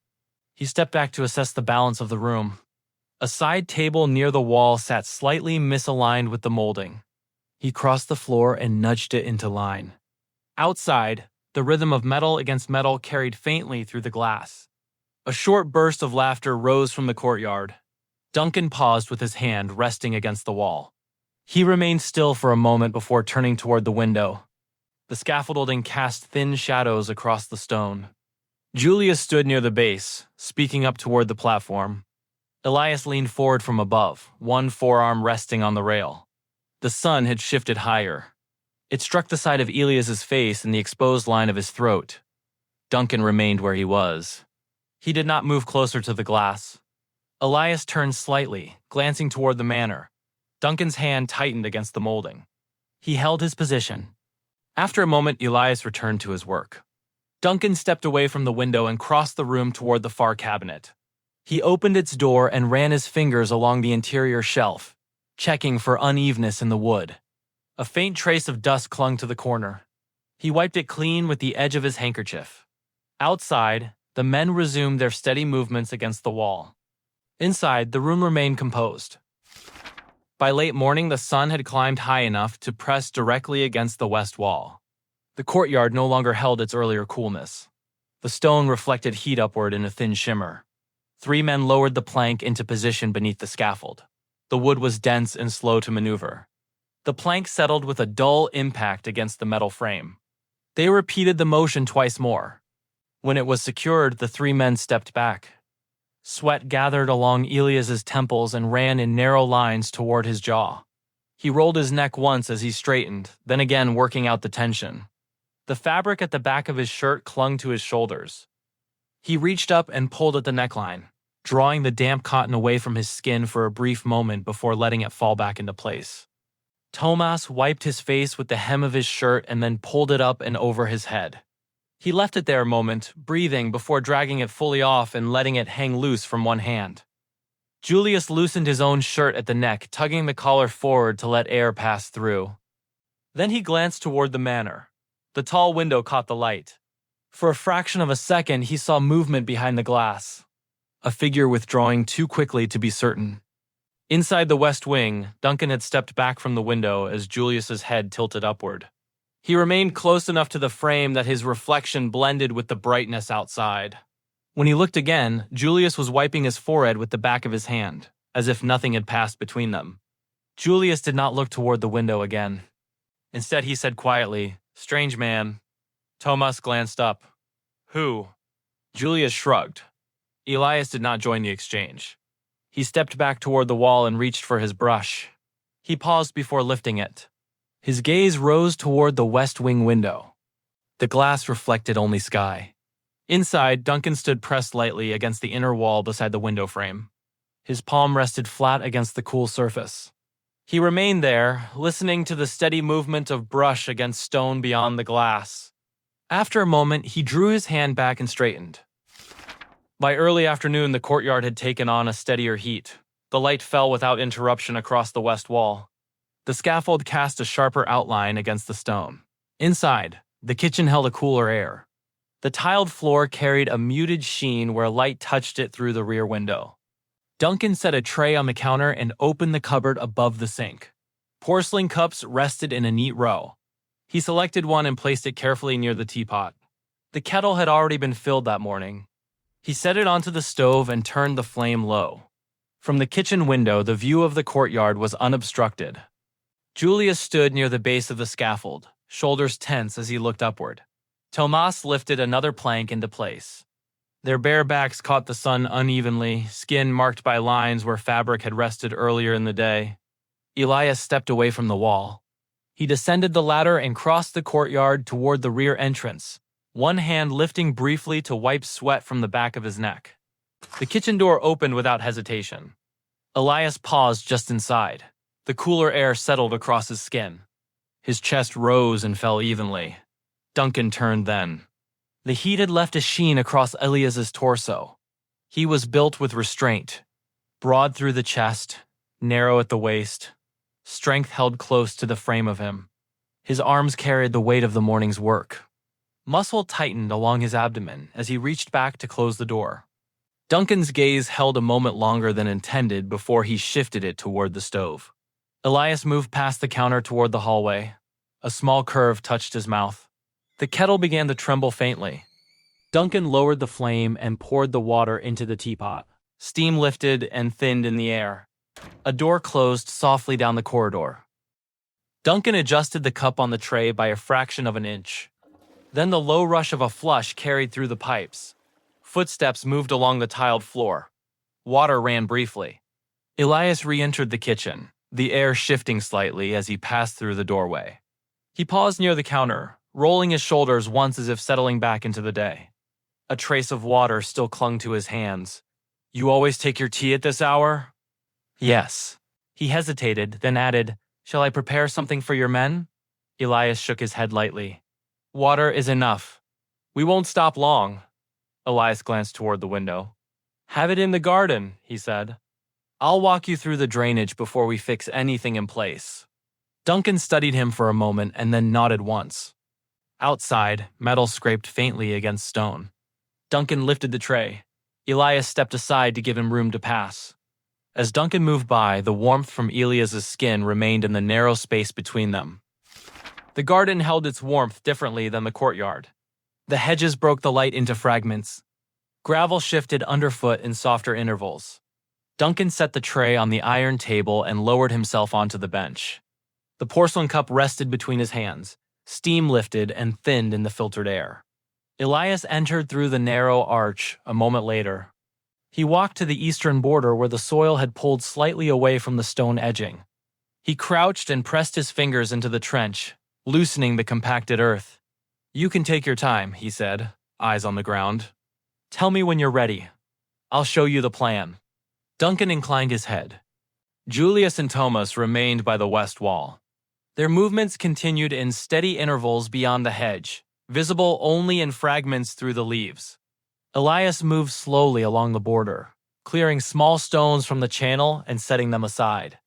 He stepped back to assess the balance of the room. A side table near the wall sat slightly misaligned with the molding. He crossed the floor and nudged it into line. Outside, the rhythm of metal against metal carried faintly through the glass. A short burst of laughter rose from the courtyard. Duncan paused with his hand resting against the wall. He remained still for a moment before turning toward the window. The scaffolding cast thin shadows across the stone. Julius stood near the base, speaking up toward the platform. Elias leaned forward from above, one forearm resting on the rail. The sun had shifted higher. It struck the side of Elias's face and the exposed line of his throat. Duncan remained where he was. He did not move closer to the glass. Elias turned slightly, glancing toward the manor. Duncan's hand tightened against the molding. He held his position. After a moment, Elias returned to his work. Duncan stepped away from the window and crossed the room toward the far cabinet. He opened its door and ran his fingers along the interior shelf, checking for unevenness in the wood. A faint trace of dust clung to the corner. He wiped it clean with the edge of his handkerchief. Outside, the men resumed their steady movements against the wall. Inside, the room remained composed. By late morning, the sun had climbed high enough to press directly against the west wall. The courtyard no longer held its earlier coolness. The stone reflected heat upward in a thin shimmer. 3 men lowered the plank into position beneath the scaffold. The wood was dense and slow to maneuver. The plank settled with a dull impact against the metal frame. They repeated the motion twice more. When it was secured, the 3 men stepped back. Sweat gathered along Elias's temples and ran in narrow lines toward his jaw. He rolled his neck once as he straightened, then again working out the tension. The fabric at the back of his shirt clung to his shoulders. He reached up and pulled at the neckline, drawing the damp cotton away from his skin for a brief moment before letting it fall back into place. Tomas wiped his face with the hem of his shirt and then pulled it up and over his head. He left it there a moment, breathing before dragging it fully off and letting it hang loose from one hand. Julius loosened his own shirt at the neck, tugging the collar forward to let air pass through. Then he glanced toward the manor. The tall window caught the light. For a fraction of a second, he saw movement behind the glass. A figure withdrawing too quickly to be certain. Inside the west wing, Duncan had stepped back from the window as Julius's head tilted upward. He remained close enough to the frame that his reflection blended with the brightness outside. When he looked again, Julius was wiping his forehead with the back of his hand, as if nothing had passed between them. Julius did not look toward the window again. Instead, he said quietly, "Strange man." Thomas glanced up. "Who?" Julius shrugged. Elias did not join the exchange. He stepped back toward the wall and reached for his brush. He paused before lifting it. His gaze rose toward the west wing window. The glass reflected only sky. Inside, Duncan stood pressed lightly against the inner wall beside the window frame. His palm rested flat against the cool surface. He remained there, listening to the steady movement of brush against stone beyond the glass. After a moment, he drew his hand back and straightened. By early afternoon, the courtyard had taken on a steadier heat. The light fell without interruption across the west wall. The scaffold cast a sharper outline against the stone. Inside, the kitchen held a cooler air. The tiled floor carried a muted sheen where light touched it through the rear window. Duncan set a tray on the counter and opened the cupboard above the sink. Porcelain cups rested in a neat row. He selected one and placed it carefully near the teapot. The kettle had already been filled that morning. He set it onto the stove and turned the flame low. From the kitchen window, the view of the courtyard was unobstructed. Julius stood near the base of the scaffold, shoulders tense as he looked upward. Tomas lifted another plank into place. Their bare backs caught the sun unevenly, skin marked by lines where fabric had rested earlier in the day. Elias stepped away from the wall. He descended the ladder and crossed the courtyard toward the rear entrance, one hand lifting briefly to wipe sweat from the back of his neck. The kitchen door opened without hesitation. Elias paused just inside. The cooler air settled across his skin. His chest rose and fell evenly. Duncan turned then. The heat had left a sheen across Elias's torso. He was built with restraint, broad through the chest, narrow at the waist. Strength held close to the frame of him. His arms carried the weight of the morning's work. Muscle tightened along his abdomen as he reached back to close the door. Duncan's gaze held a moment longer than intended before he shifted it toward the stove. Elias moved past the counter toward the hallway. A small curve touched his mouth. The kettle began to tremble faintly. Duncan lowered the flame and poured the water into the teapot. Steam lifted and thinned in the air. A door closed softly down the corridor. Duncan adjusted the cup on the tray by a fraction of an inch. Then the low rush of a flush carried through the pipes. Footsteps moved along the tiled floor. Water ran briefly. Elias re-entered the kitchen, the air shifting slightly as he passed through the doorway. He paused near the counter, rolling his shoulders once as if settling back into the day. A trace of water still clung to his hands. "You always take your tea at this hour?" "Yes." He hesitated, then added, "Shall I prepare something for your men?" Elias shook his head lightly. "Water is enough. We won't stop long." Elias glanced toward the window. "Have it in the garden," he said. "I'll walk you through the drainage before we fix anything in place." Duncan studied him for a moment and then nodded once. Outside, metal scraped faintly against stone. Duncan lifted the tray. Elias stepped aside to give him room to pass. As Duncan moved by, the warmth from Elias's skin remained in the narrow space between them. The garden held its warmth differently than the courtyard. The hedges broke the light into fragments. Gravel shifted underfoot in softer intervals. Duncan set the tray on the iron table and lowered himself onto the bench. The porcelain cup rested between his hands. Steam lifted and thinned in the filtered air. Elias entered through the narrow arch a moment later. He walked to the eastern border where the soil had pulled slightly away from the stone edging. He crouched and pressed his fingers into the trench, loosening the compacted earth. "You can take your time," he said, eyes on the ground. "Tell me when you're ready. I'll show you the plan." Duncan inclined his head. Julius and Thomas remained by the west wall. Their movements continued in steady intervals beyond the hedge, visible only in fragments through the leaves. Elias moved slowly along the border, clearing small stones from the channel and setting them aside.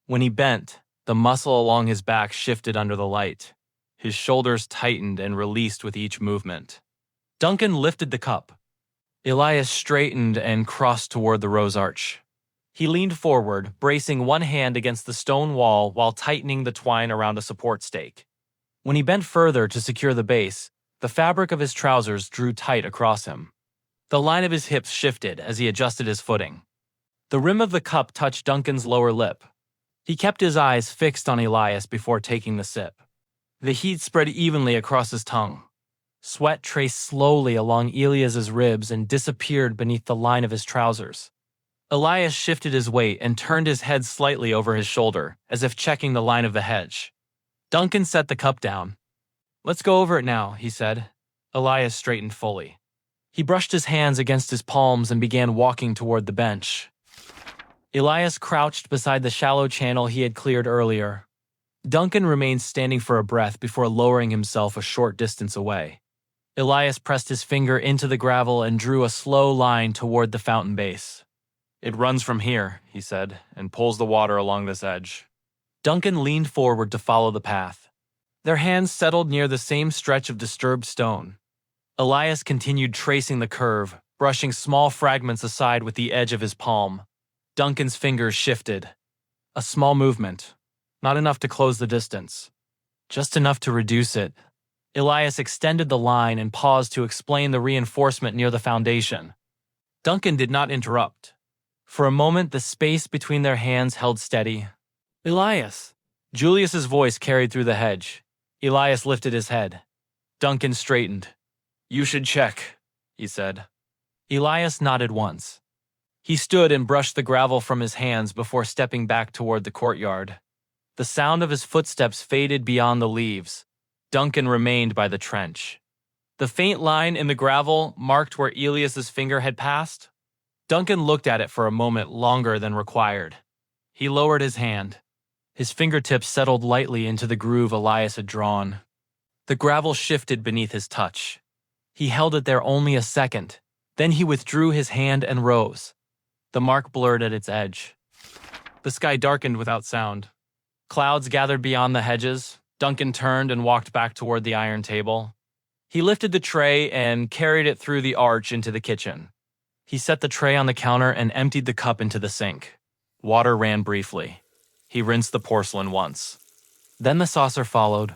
When he bent, the muscle along his back shifted under the light. His shoulders tightened and released with each movement. Duncan lifted the cup. Elias straightened and crossed toward the rose arch. He leaned forward, bracing one hand against the stone wall while tightening the twine around a support stake. When he bent further to secure the base, the fabric of his trousers drew tight across him. The line of his hips shifted as he adjusted his footing. The rim of the cup touched Duncan's lower lip. He kept his eyes fixed on Elias before taking the sip. The heat spread evenly across his tongue. Sweat traced slowly along Elias's ribs and disappeared beneath the line of his trousers. Elias shifted his weight and turned his head slightly over his shoulder, as if checking the line of the hedge. Duncan set the cup down. "Let's go over it now," he said. Elias straightened fully. He brushed his hands against his palms and began walking toward the bench. Elias crouched beside the shallow channel he had cleared earlier. Duncan remained standing for a breath before lowering himself a short distance away. Elias pressed his finger into the gravel and drew a slow line toward the fountain base. "It runs from here," he said, "and pulls the water along this edge." Duncan leaned forward to follow the path. Their hands settled near the same stretch of disturbed stone. Elias continued tracing the curve, brushing small fragments aside with the edge of his palm. Duncan's fingers shifted. A small movement. Not enough to close the distance. Just enough to reduce it. Elias extended the line and paused to explain the reinforcement near the foundation. Duncan did not interrupt. For a moment, the space between their hands held steady. "Elias!" Julius's voice carried through the hedge. Elias lifted his head. Duncan straightened. "You should check," he said. Elias nodded once. He stood and brushed the gravel from his hands before stepping back toward the courtyard. The sound of his footsteps faded beyond the leaves. Duncan remained by the trench. The faint line in the gravel marked where Elias's finger had passed. Duncan looked at it for a moment longer than required. He lowered his hand. His fingertips settled lightly into the groove Elias had drawn. The gravel shifted beneath his touch. He held it there only a second. Then he withdrew his hand and rose. The mark blurred at its edge. The sky darkened without sound. Clouds gathered beyond the hedges. Duncan turned and walked back toward the iron table. He lifted the tray and carried it through the arch into the kitchen. He set the tray on the counter and emptied the cup into the sink. Water ran briefly. He rinsed the porcelain once. Then the saucer followed.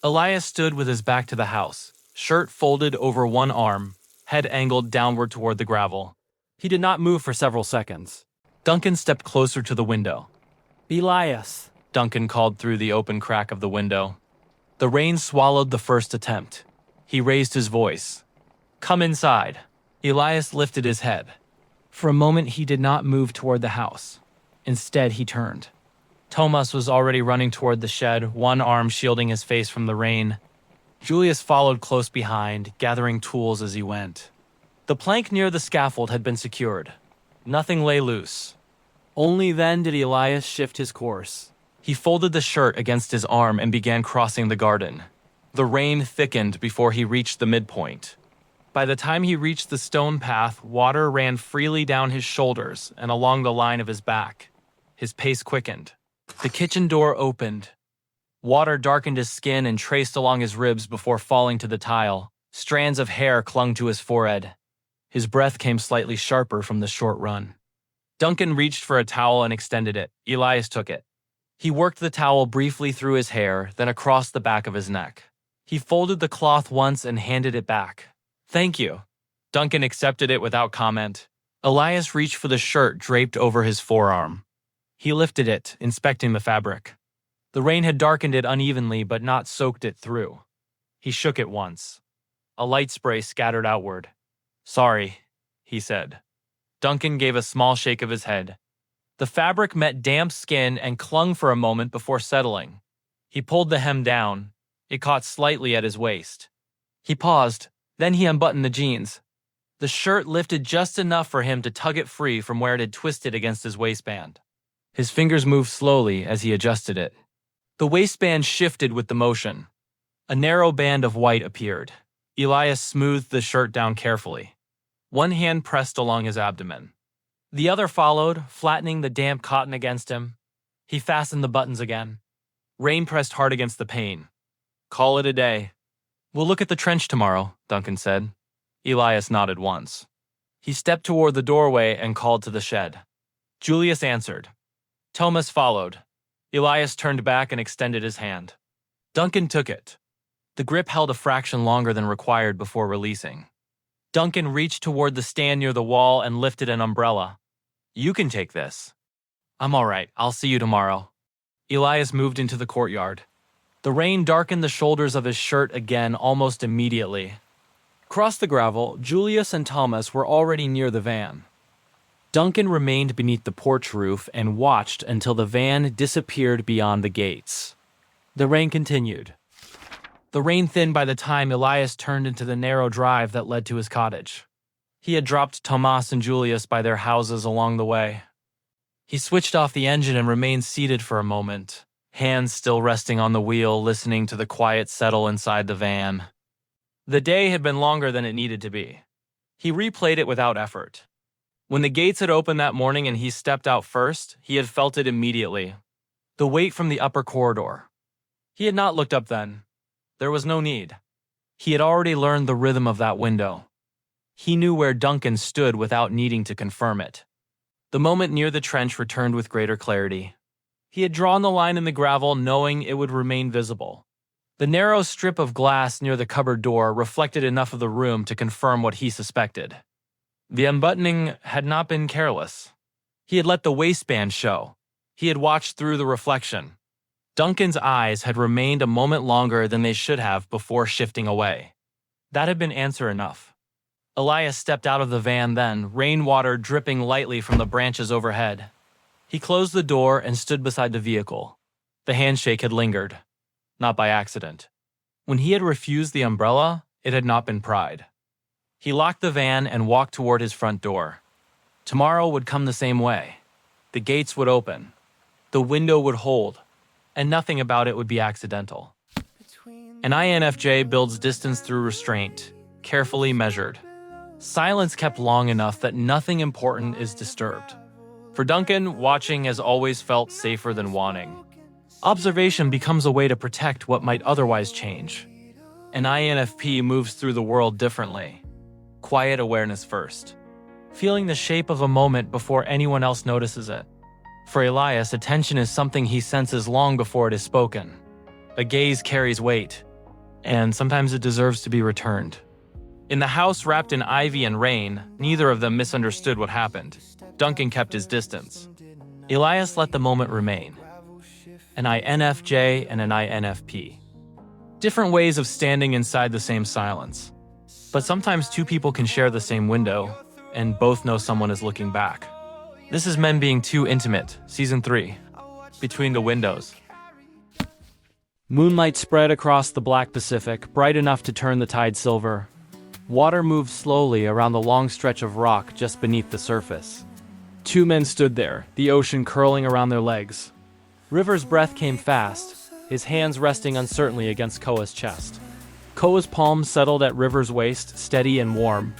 Elias stood with his back to the house, shirt folded over one arm, head angled downward toward the gravel. He did not move for several seconds. Duncan stepped closer to the window. "Elias," Duncan called through the open crack of the window. The rain swallowed the first attempt. He raised his voice. "Come inside." Elias lifted his head. For a moment he did not move toward the house. Instead, he turned. Thomas was already running toward the shed, one arm shielding his face from the rain. Julius followed close behind, gathering tools as he went. The plank near the scaffold had been secured. Nothing lay loose. Only then did Elias shift his course. He folded the shirt against his arm and began crossing the garden. The rain thickened before he reached the midpoint. By the time he reached the stone path, water ran freely down his shoulders and along the line of his back. His pace quickened. The kitchen door opened. Water darkened his skin and traced along his ribs before falling to the tile. Strands of hair clung to his forehead. His breath came slightly sharper from the short run. Duncan reached for a towel and extended it. Elias took it. He worked the towel briefly through his hair, then across the back of his neck. He folded the cloth once and handed it back. "Thank you." Duncan accepted it without comment. Elias reached for the shirt draped over his forearm. He lifted it, inspecting the fabric. The rain had darkened it unevenly but not soaked it through. He shook it once. A light spray scattered outward. "Sorry," he said. Duncan gave a small shake of his head. The fabric met damp skin and clung for a moment before settling. He pulled the hem down. It caught slightly at his waist. He paused. Then he unbuttoned the jeans. The shirt lifted just enough for him to tug it free from where it had twisted against his waistband. His fingers moved slowly as he adjusted it. The waistband shifted with the motion. A narrow band of white appeared. Elias smoothed the shirt down carefully. One hand pressed along his abdomen. The other followed, flattening the damp cotton against him. He fastened the buttons again. Rain pressed hard against the pane. "Call it a day." "We'll look at the trench tomorrow," Duncan said. Elias nodded once. He stepped toward the doorway and called to the shed. Julius answered. Thomas followed. Elias turned back and extended his hand. Duncan took it. The grip held a fraction longer than required before releasing. Duncan reached toward the stand near the wall and lifted an umbrella. You can take this. I'm all right. I'll see you tomorrow. Elias moved into the courtyard. The rain darkened the shoulders of his shirt again almost immediately. Across the gravel, Julius and Thomas were already near the van. Duncan remained beneath the porch roof and watched until the van disappeared beyond the gates. The rain continued. The rain thinned by the time Elias turned into the narrow drive that led to his cottage. He had dropped Thomas and Julius by their houses along the way. He switched off the engine and remained seated for a moment, hands still resting on the wheel, listening to the quiet settle inside the van. The day had been longer than it needed to be. He replayed it without effort. When the gates had opened that morning and he stepped out first, he had felt it immediately. The weight from the upper corridor. He had not looked up then. There was no need. He had already learned the rhythm of that window. He knew where Duncan stood without needing to confirm it. The moment near the trench returned with greater clarity. He had drawn the line in the gravel knowing it would remain visible. The narrow strip of glass near the cupboard door reflected enough of the room to confirm what he suspected. The unbuttoning had not been careless. He had let the waistband show. He had watched through the reflection. Duncan's eyes had remained a moment longer than they should have before shifting away. That had been answer enough. Elias stepped out of the van then, rainwater dripping lightly from the branches overhead. He closed the door and stood beside the vehicle. The handshake had lingered. Not by accident. When he had refused the umbrella, it had not been pride. He locked the van and walked toward his front door. Tomorrow would come the same way. The gates would open. The window would hold. And nothing about it would be accidental. An INFJ builds distance through restraint, carefully measured. Silence kept long enough that nothing important is disturbed. For Duncan, watching has always felt safer than wanting. Observation becomes a way to protect what might otherwise change. An INFP moves through the world differently. Quiet awareness first. Feeling the shape of a moment before anyone else notices it. For Elias, attention is something he senses long before it is spoken. A gaze carries weight, and sometimes it deserves to be returned. In the house wrapped in ivy and rain, neither of them misunderstood what happened. Duncan kept his distance. Elias let the moment remain. An INFJ and an INFP. Different ways of standing inside the same silence. But sometimes two people can share the same window, and both know someone is looking back. This is Men Being Too Intimate, Season 3. Between the Windows. Moonlight spread across the black Pacific, bright enough to turn the tide silver. Water moved slowly around the long stretch of rock just beneath the surface. Two men stood there, the ocean curling around their legs. River's breath came fast, his hands resting uncertainly against Koa's chest. Koa's palms settled at River's waist, steady and warm.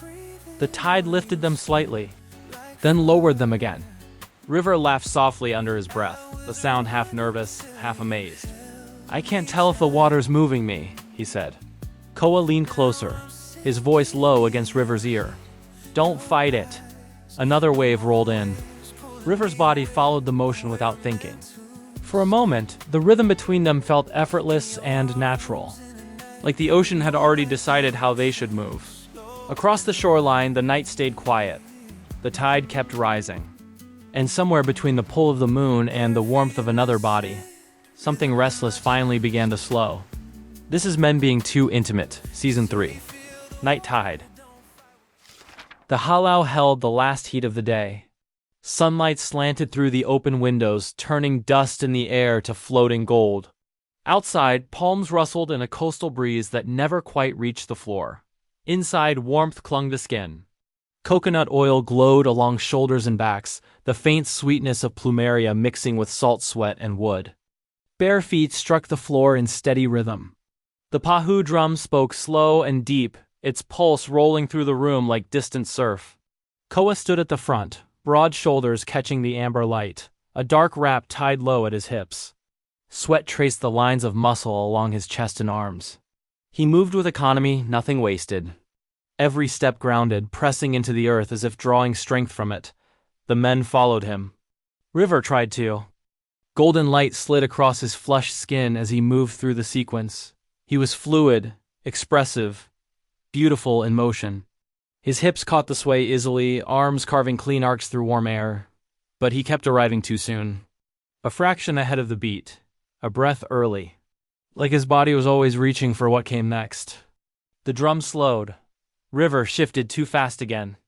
The tide lifted them slightly, then lowered them again. River laughed softly under his breath, the sound half nervous, half amazed. "I can't tell if the water's moving me," he said. Koa leaned closer, his voice low against River's ear. "Don't fight it." Another wave rolled in. River's body followed the motion without thinking. For a moment, the rhythm between them felt effortless and natural, like the ocean had already decided how they should move. Across the shoreline, the night stayed quiet. The tide kept rising. And somewhere between the pull of the moon and the warmth of another body, something restless finally began to slow. This is Men Being Too Intimate, Season 3. Night Tide. The halau held the last heat of the day. Sunlight slanted through the open windows, turning dust in the air to floating gold. Outside, palms rustled in a coastal breeze that never quite reached the floor. Inside, warmth clung to skin. Coconut oil glowed along shoulders and backs, the faint sweetness of plumeria mixing with salt sweat and wood. Bare feet struck the floor in steady rhythm. The pahu drum spoke slow and deep, its pulse rolling through the room like distant surf. Koa stood at the front, broad shoulders catching the amber light, a dark wrap tied low at his hips. Sweat traced the lines of muscle along his chest and arms. He moved with economy, nothing wasted. Every step grounded, pressing into the earth as if drawing strength from it. The men followed him. River tried to. Golden light slid across his flushed skin as he moved through the sequence. He was fluid, expressive, beautiful in motion. His hips caught the sway easily, arms carving clean arcs through warm air. But he kept arriving too soon. A fraction ahead of the beat, a breath early. Like his body was always reaching for what came next. The drum slowed. River shifted too fast again.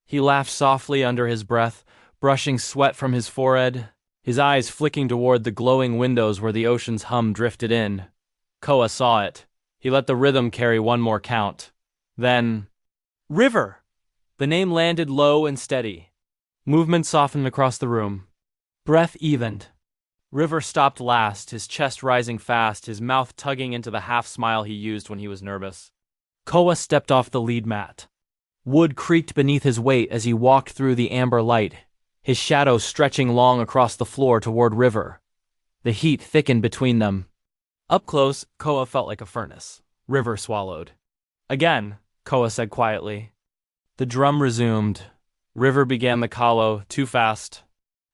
He laughed softly under his breath, brushing sweat from his forehead, his eyes flicking toward the glowing windows where the ocean's hum drifted in. Koa saw it. He let the rhythm carry one more count. Then, River! The name landed low and steady. Movement softened across the room. Breath evened. River stopped last, his chest rising fast, his mouth tugging into the half-smile he used when he was nervous. Koa stepped off the lead mat. Wood creaked beneath his weight as he walked through the amber light, his shadow stretching long across the floor toward River. The heat thickened between them. Up close, Koa felt like a furnace. River swallowed. Again, Koa said quietly. The drum resumed. River began the kalo, too fast.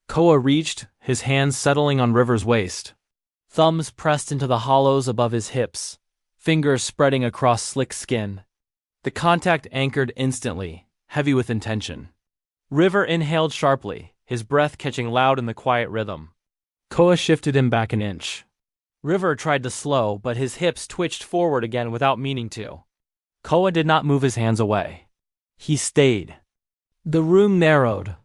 Koa reached, his hands settling on River's waist. Thumbs pressed into the hollows above his hips, fingers spreading across slick skin. The contact anchored instantly, heavy with intention. River inhaled sharply, his breath catching loud in the quiet rhythm. Koa shifted him back an inch. River tried to slow, but his hips twitched forward again without meaning to. Koa did not move his hands away. He stayed. The room narrowed.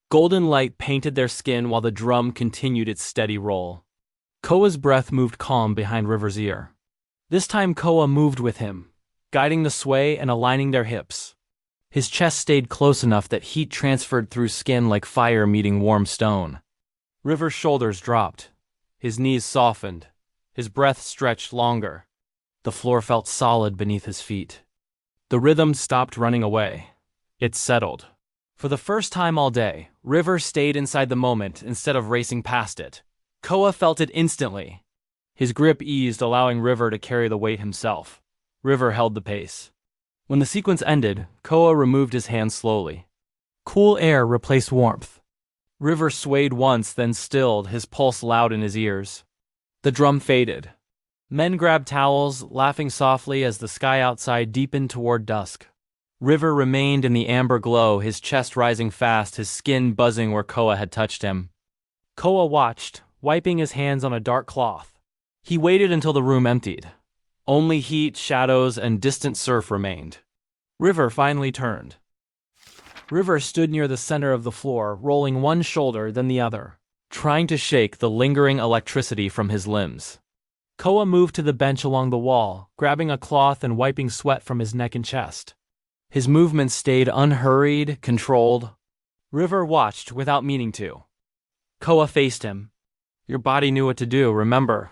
Golden light painted their skin while the drum continued its steady roll. Koa's breath moved calm behind River's ear. This time Koa moved with him, guiding the sway and aligning their hips. His chest stayed close enough that heat transferred through skin like fire meeting warm stone. River's shoulders dropped. His knees softened. His breath stretched longer. The floor felt solid beneath his feet. The rhythm stopped running away. It settled. For the first time all day, River stayed inside the moment instead of racing past it. Koa felt it instantly. His grip eased, allowing River to carry the weight himself. River held the pace. When the sequence ended, Koa removed his hand slowly. Cool air replaced warmth. River swayed once, then stilled, his pulse loud in his ears. The drum faded. Men grabbed towels, laughing softly as the sky outside deepened toward dusk. River remained in the amber glow, his chest rising fast, his skin buzzing where Koa had touched him. Koa watched, wiping his hands on a dark cloth. He waited until the room emptied. Only heat, shadows, and distant surf remained. River finally turned. River stood near the center of the floor, rolling one shoulder, then the other, trying to shake the lingering electricity from his limbs. Koa moved to the bench along the wall, grabbing a cloth and wiping sweat from his neck and chest. His movements stayed unhurried, controlled. River watched without meaning to. Koa faced him. Your body knew what to do, remember?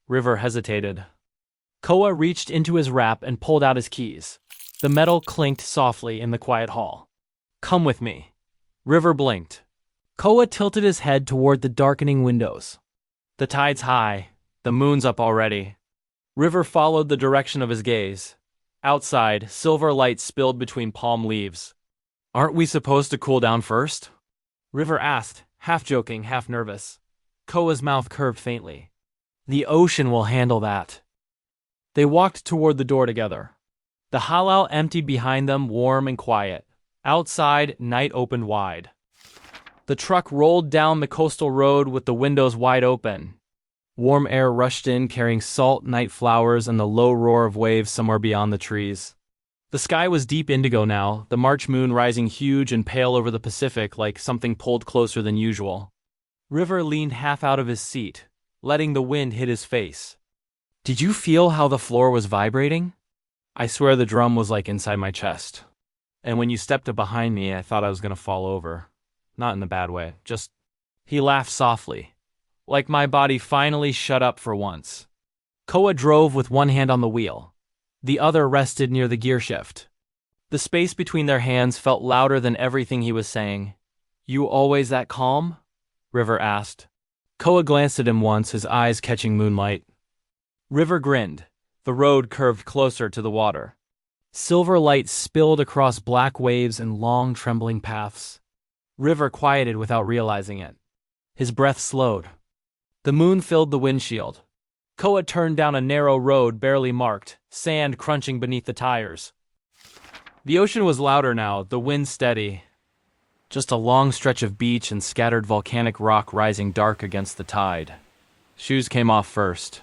River hesitated. Koa reached into his wrap and pulled out his keys. The metal clinked softly in the quiet hall. Come with me. River blinked. Koa tilted his head toward the darkening windows. The tide's high. The moon's up already. River followed the direction of his gaze. Outside, silver light spilled between palm leaves. Aren't we supposed to cool down first? River asked, half joking, half nervous. Koa's mouth curved faintly. The ocean will handle that. They walked toward the door together. The halau emptied behind them, warm and quiet. Outside, night opened wide. The truck rolled down the coastal road with the windows wide open. Warm air rushed in, carrying salt night flowers and the low roar of waves somewhere beyond the trees. The sky was deep indigo now, the March moon rising huge and pale over the Pacific like something pulled closer than usual. River leaned half out of his seat, letting the wind hit his face. Did you feel how the floor was vibrating? I swear the drum was like inside my chest. And when you stepped up behind me, I thought I was going to fall over. Not in a bad way, just... He laughed softly. Like my body finally shut up for once. Koa drove with one hand on the wheel. The other rested near the gear shift. The space between their hands felt louder than everything he was saying. You always that calm? River asked. Koa glanced at him once, his eyes catching moonlight. River grinned. The road curved closer to the water. Silver light spilled across black waves and long trembling paths. River quieted without realizing it. His breath slowed. The moon filled the windshield. Koa turned down a narrow road barely marked, sand crunching beneath the tires. The ocean was louder now, the wind steady. Just a long stretch of beach and scattered volcanic rock rising dark against the tide. Shoes came off first,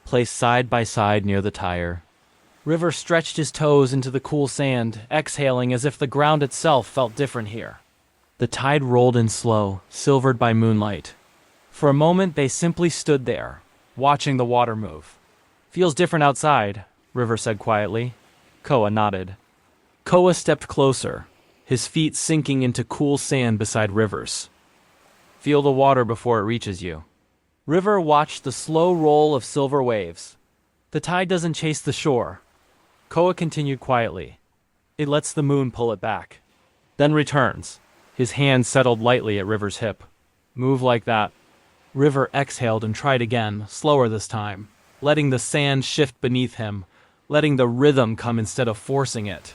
placed side by side near the tire. River stretched his toes into the cool sand, exhaling as if the ground itself felt different here. The tide rolled in slow, silvered by moonlight. For a moment they simply stood there, watching the water move. "Feels different outside," River said quietly. Koa nodded. Koa stepped closer, his feet sinking into cool sand beside River's. "Feel the water before it reaches you." River watched the slow roll of silver waves. "The tide doesn't chase the shore." Koa continued quietly. "It lets the moon pull it back. Then returns." His hand settled lightly at River's hip. "Move like that." River exhaled and tried again, slower this time, letting the sand shift beneath him, letting the rhythm come instead of forcing it.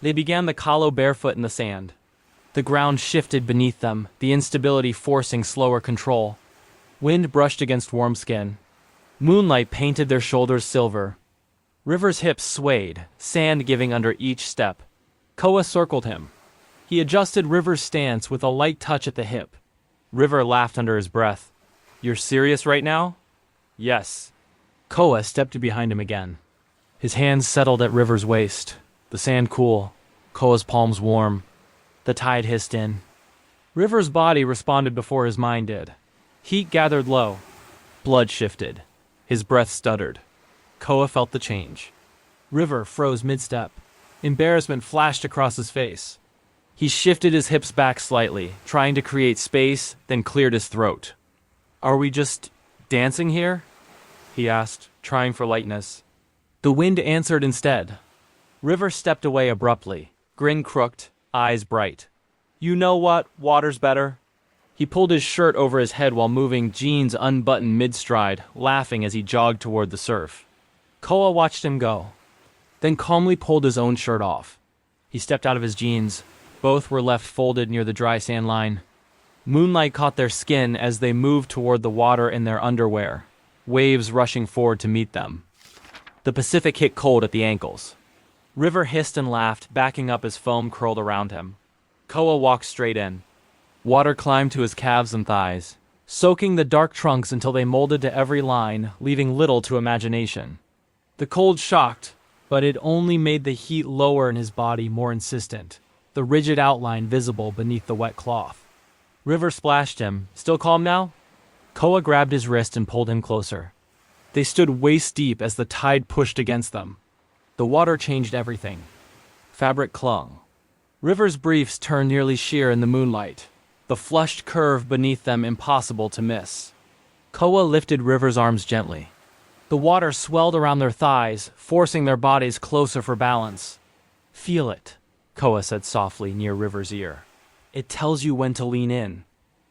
They began the kalo barefoot in the sand. The ground shifted beneath them, the instability forcing slower control. Wind brushed against warm skin. Moonlight painted their shoulders silver. River's hips swayed, sand giving under each step. Koa circled him. He adjusted River's stance with a light touch at the hip. River laughed under his breath. "You're serious right now?" "Yes." Koa stepped behind him again. His hands settled at River's waist. The sand cool, Koa's palms warm. The tide hissed in. River's body responded before his mind did. Heat gathered low. Blood shifted. His breath stuttered. Koa felt the change. River froze mid-step. Embarrassment flashed across his face. He shifted his hips back slightly, trying to create space, then cleared his throat. "Are we just dancing here?" he asked, trying for lightness. The wind answered instead. River stepped away abruptly, grin crooked, eyes bright. "You know what? Water's better." He pulled his shirt over his head while moving, jeans unbuttoned mid-stride, laughing as he jogged toward the surf. Koa watched him go, then calmly pulled his own shirt off. He stepped out of his jeans. Both were left folded near the dry sand line. Moonlight caught their skin as they moved toward the water in their underwear, waves rushing forward to meet them. The Pacific hit cold at the ankles. River hissed and laughed, backing up as foam curled around him. Koa walked straight in. Water climbed to his calves and thighs, soaking the dark trunks until they molded to every line, leaving little to imagination. The cold shocked, but it only made the heat lower in his body more insistent, the rigid outline visible beneath the wet cloth. River splashed him. "Still calm now?" Koa grabbed his wrist and pulled him closer. They stood waist deep as the tide pushed against them. The water changed everything. Fabric clung. River's briefs turned nearly sheer in the moonlight, the flushed curve beneath them impossible to miss. Koa lifted River's arms gently. The water swelled around their thighs, forcing their bodies closer for balance. "Feel it," Koa said softly near River's ear. "It tells you when to lean in,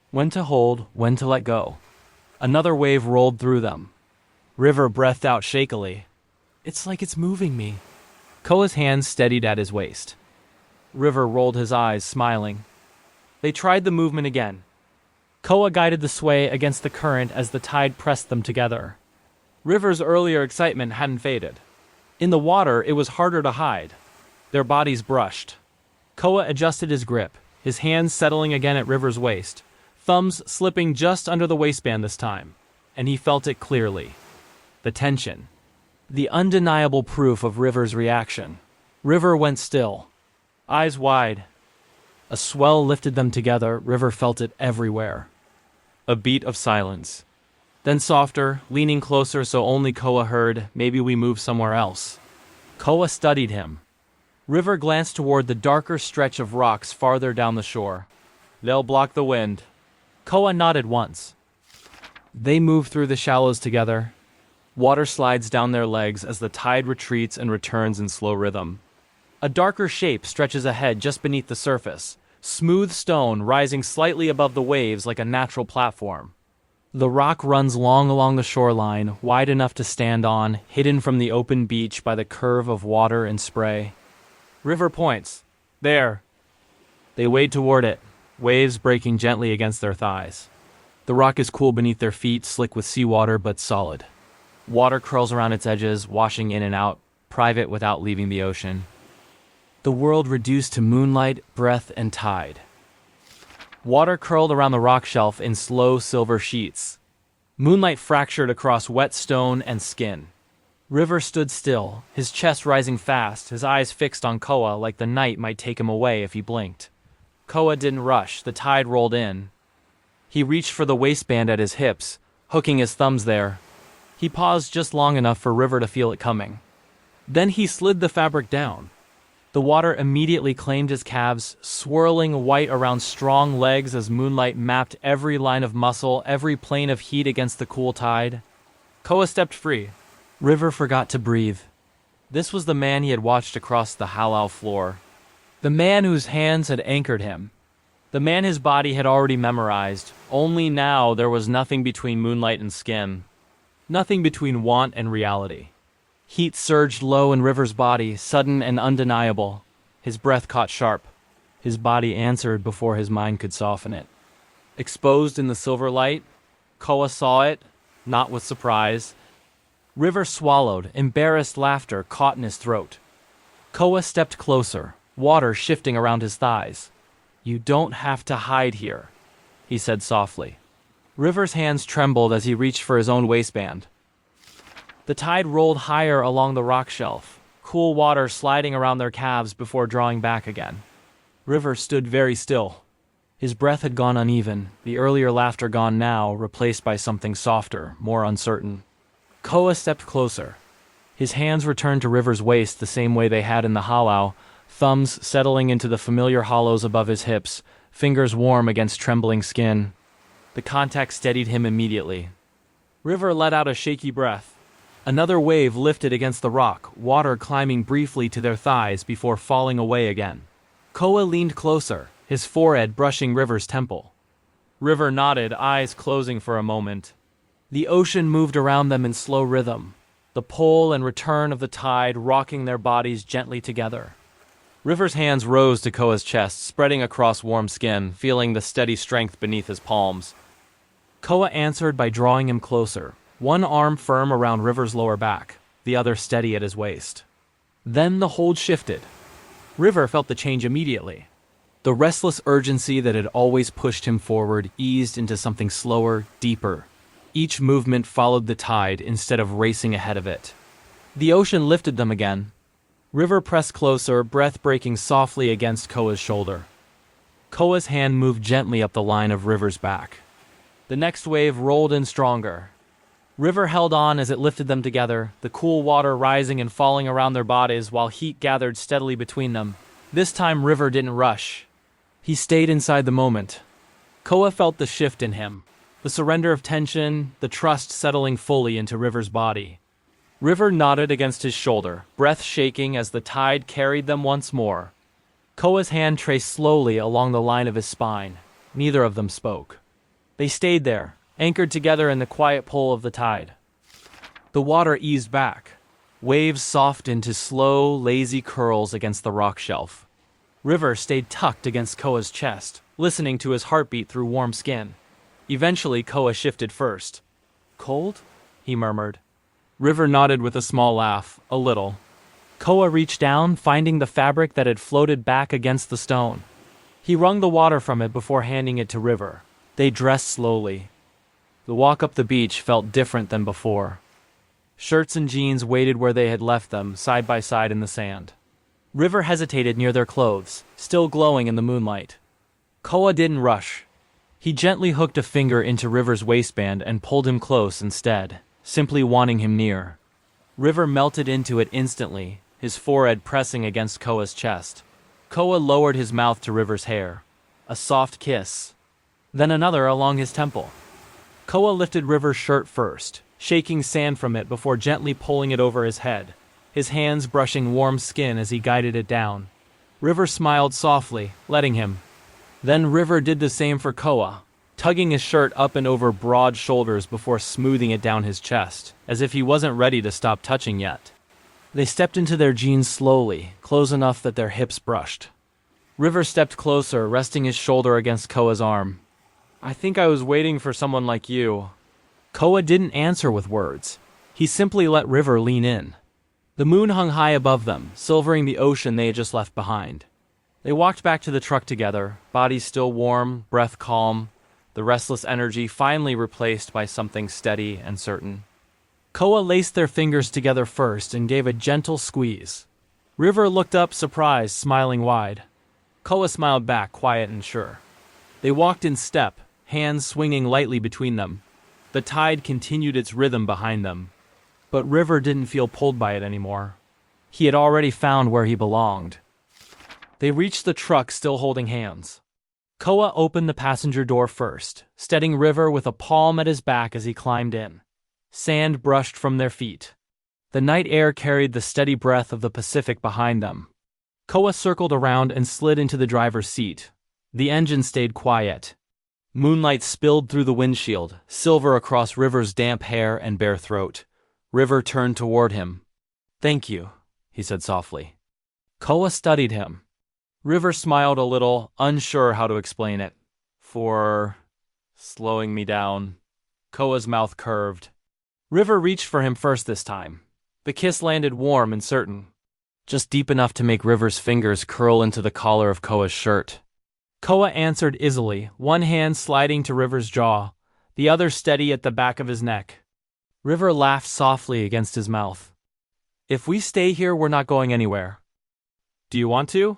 when to hold, when to let go." Another wave rolled through them. River breathed out shakily. "It's like it's moving me." Koa's hands steadied at his waist. River rolled his eyes, smiling. They tried the movement again. Koa guided the sway against the current as the tide pressed them together. River's earlier excitement hadn't faded. In the water, it was harder to hide. Their bodies brushed. Koa adjusted his grip, his hands settling again at River's waist, thumbs slipping just under the waistband this time, and he felt it clearly. The tension. The undeniable proof of River's reaction. River went still, eyes wide. A swell lifted them together. River felt it everywhere. A beat of silence. Then softer, leaning closer so only Koa heard, "Maybe we move somewhere else." Koa studied him. River glanced toward the darker stretch of rocks farther down the shore. "They'll block the wind." Koa nodded once. They moved through the shallows together. Water slides down their legs as the tide retreats and returns in slow rhythm. A darker shape stretches ahead just beneath the surface, smooth stone rising slightly above the waves like a natural platform. The rock runs long along the shoreline, wide enough to stand on, hidden from the open beach by the curve of water and spray. River points. "There." They wade toward it, waves breaking gently against their thighs. The rock is cool beneath their feet, slick with seawater but solid. Water curls around its edges, washing in and out, private without leaving the ocean. The world reduced to moonlight, breath, and tide. Water curled around the rock shelf in slow silver sheets. Moonlight fractured across wet stone and skin. River stood still, his chest rising fast, his eyes fixed on Koa like the night might take him away if he blinked. Koa didn't rush, the tide rolled in. He reached for the waistband at his hips, hooking his thumbs there. He paused just long enough for River to feel it coming. Then he slid the fabric down. The water immediately claimed his calves, swirling white around strong legs as moonlight mapped every line of muscle, every plane of heat against the cool tide. Koa stepped free. River forgot to breathe. This was the man he had watched across the halau floor. The man whose hands had anchored him. The man his body had already memorized. Only now there was nothing between moonlight and skin. Nothing between want and reality. Heat surged low in River's body, sudden and undeniable. His breath caught sharp. His body answered before his mind could soften it. Exposed in the silver light, Koa saw it, not with surprise. River swallowed, embarrassed laughter caught in his throat. Koa stepped closer, water shifting around his thighs. "You don't have to hide here," he said softly. River's hands trembled as he reached for his own waistband. The tide rolled higher along the rock shelf, cool water sliding around their calves before drawing back again. River stood very still. His breath had gone uneven, the earlier laughter gone now, replaced by something softer, more uncertain. Koa stepped closer. His hands returned to River's waist the same way they had in the halau, thumbs settling into the familiar hollows above his hips, fingers warm against trembling skin. The contact steadied him immediately. River let out a shaky breath. Another wave lifted against the rock, water climbing briefly to their thighs before falling away again. Koa leaned closer, his forehead brushing River's temple. River nodded, eyes closing for a moment. The ocean moved around them in slow rhythm, the pull and return of the tide rocking their bodies gently together. River's hands rose to Koa's chest, spreading across warm skin, feeling the steady strength beneath his palms. Koa answered by drawing him closer, one arm firm around River's lower back, the other steady at his waist. Then the hold shifted. River felt the change immediately. The restless urgency that had always pushed him forward eased into something slower, deeper. Each movement followed the tide instead of racing ahead of it. The ocean lifted them again. River pressed closer, breath breaking softly against Koa's shoulder. Koa's hand moved gently up the line of River's back. The next wave rolled in stronger. River held on as it lifted them together, the cool water rising and falling around their bodies while heat gathered steadily between them. This time River didn't rush. He stayed inside the moment. Koa felt the shift in him, the surrender of tension, the trust settling fully into River's body. River nodded against his shoulder, breath shaking as the tide carried them once more. Koa's hand traced slowly along the line of his spine. Neither of them spoke. They stayed there, anchored together in the quiet pull of the tide. The water eased back. Waves softened to slow, lazy curls against the rock shelf. River stayed tucked against Koa's chest, listening to his heartbeat through warm skin. Eventually, Koa shifted first. "Cold?" he murmured. River nodded with a small laugh, a little. Koa reached down, finding the fabric that had floated back against the stone. He wrung the water from it before handing it to River. They dressed slowly. The walk up the beach felt different than before. Shirts and jeans waited where they had left them, side by side in the sand. River hesitated near their clothes, still glowing in the moonlight. Koa didn't rush. He gently hooked a finger into River's waistband and pulled him close instead, simply wanting him near. River melted into it instantly, his forehead pressing against Koa's chest. Koa lowered his mouth to River's hair. A soft kiss. Then another along his temple. Koa lifted River's shirt first, shaking sand from it before gently pulling it over his head, his hands brushing warm skin as he guided it down. River smiled softly, letting him. Then River did the same for Koa, tugging his shirt up and over broad shoulders before smoothing it down his chest, as if he wasn't ready to stop touching yet. They stepped into their jeans slowly, close enough that their hips brushed. River stepped closer, resting his shoulder against Koa's arm. I think I was waiting for someone like you. Koa didn't answer with words. He simply let River lean in. The moon hung high above them, silvering the ocean they had just left behind. They walked back to the truck together, bodies still warm, breath calm, the restless energy finally replaced by something steady and certain. Koa laced their fingers together first and gave a gentle squeeze. River looked up, surprised, smiling wide. Koa smiled back, quiet and sure. They walked in step, hands swinging lightly between them. The tide continued its rhythm behind them. But River didn't feel pulled by it anymore. He had already found where he belonged. They reached the truck still holding hands. Koa opened the passenger door first, steadying River with a palm at his back as he climbed in. Sand brushed from their feet. The night air carried the steady breath of the Pacific behind them. Koa circled around and slid into the driver's seat. The engine stayed quiet. Moonlight spilled through the windshield, silver across River's damp hair and bare throat. River turned toward him. "Thank you," he said softly. Koa studied him. River smiled a little, unsure how to explain it. "For slowing me down." Koa's mouth curved. River reached for him first this time. The kiss landed warm and certain, just deep enough to make River's fingers curl into the collar of Koa's shirt. Koa answered easily, one hand sliding to River's jaw, the other steady at the back of his neck. River laughed softly against his mouth. "If we stay here, we're not going anywhere." "Do you want to?"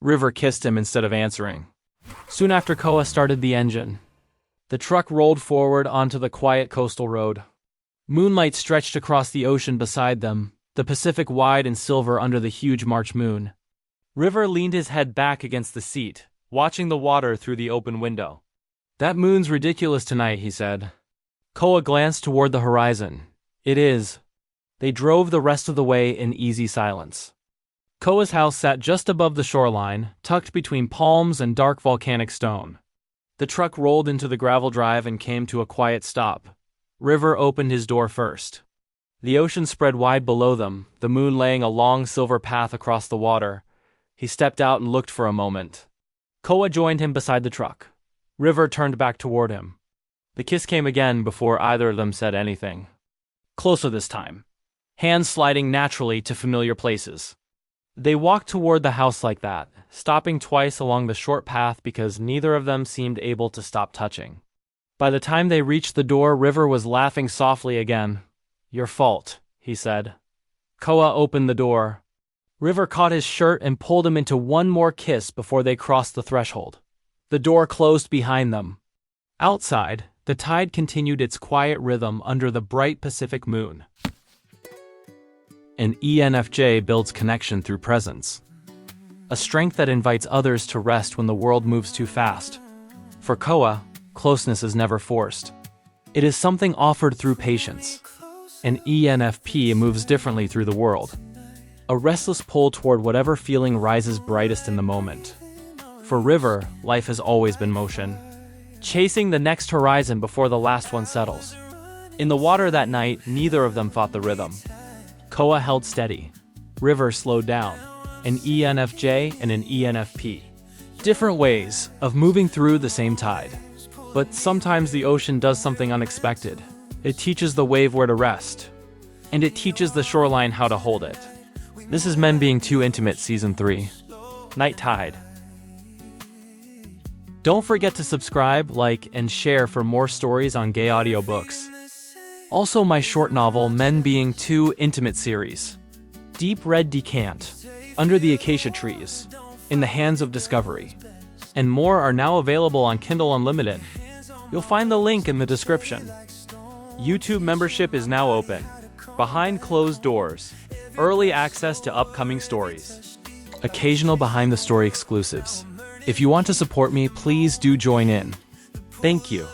River kissed him instead of answering. Soon after, Koa started the engine. The truck rolled forward onto the quiet coastal road. Moonlight stretched across the ocean beside them, the Pacific wide and silver under the huge March moon. River leaned his head back against the seat, watching the water through the open window. "That moon's ridiculous tonight," he said. Koa glanced toward the horizon. "It is." They drove the rest of the way in easy silence. Koa's house sat just above the shoreline, tucked between palms and dark volcanic stone. The truck rolled into the gravel drive and came to a quiet stop. River opened his door first. The ocean spread wide below them, the moon laying a long silver path across the water. He stepped out and looked for a moment. Koa joined him beside the truck. River turned back toward him. The kiss came again before either of them said anything. Closer this time, hands sliding naturally to familiar places. They walked toward the house like that, stopping twice along the short path because neither of them seemed able to stop touching. By the time they reached the door, River was laughing softly again. "Your fault," he said. Koa opened the door. River caught his shirt and pulled him into one more kiss before they crossed the threshold. The door closed behind them. Outside, the tide continued its quiet rhythm under the bright Pacific moon. An ENFJ builds connection through presence, a strength that invites others to rest when the world moves too fast. For Koa, closeness is never forced. It is something offered through patience. An ENFP moves differently through the world, a restless pull toward whatever feeling rises brightest in the moment. For River, life has always been motion, chasing the next horizon before the last one settles. In the water that night, neither of them fought the rhythm. Koa held steady. River slowed down. An ENFJ and an ENFP. Different ways of moving through the same tide. But sometimes the ocean does something unexpected. It teaches the wave where to rest. And it teaches the shoreline how to hold it. This is Men Being Too Intimate Season 3. Night Tide. Don't forget to subscribe, like, and share for more stories on gay audiobooks. Also my short novel Men Being Too Intimate series. Deep Red Decant, Under the Acacia Trees, In the Hands of Discovery, and more are now available on Kindle Unlimited. You'll find the link in the description. YouTube membership is now open. Behind closed doors. Early access to upcoming stories. Occasional behind the story exclusives. If you want to support me, please do join in. Thank you.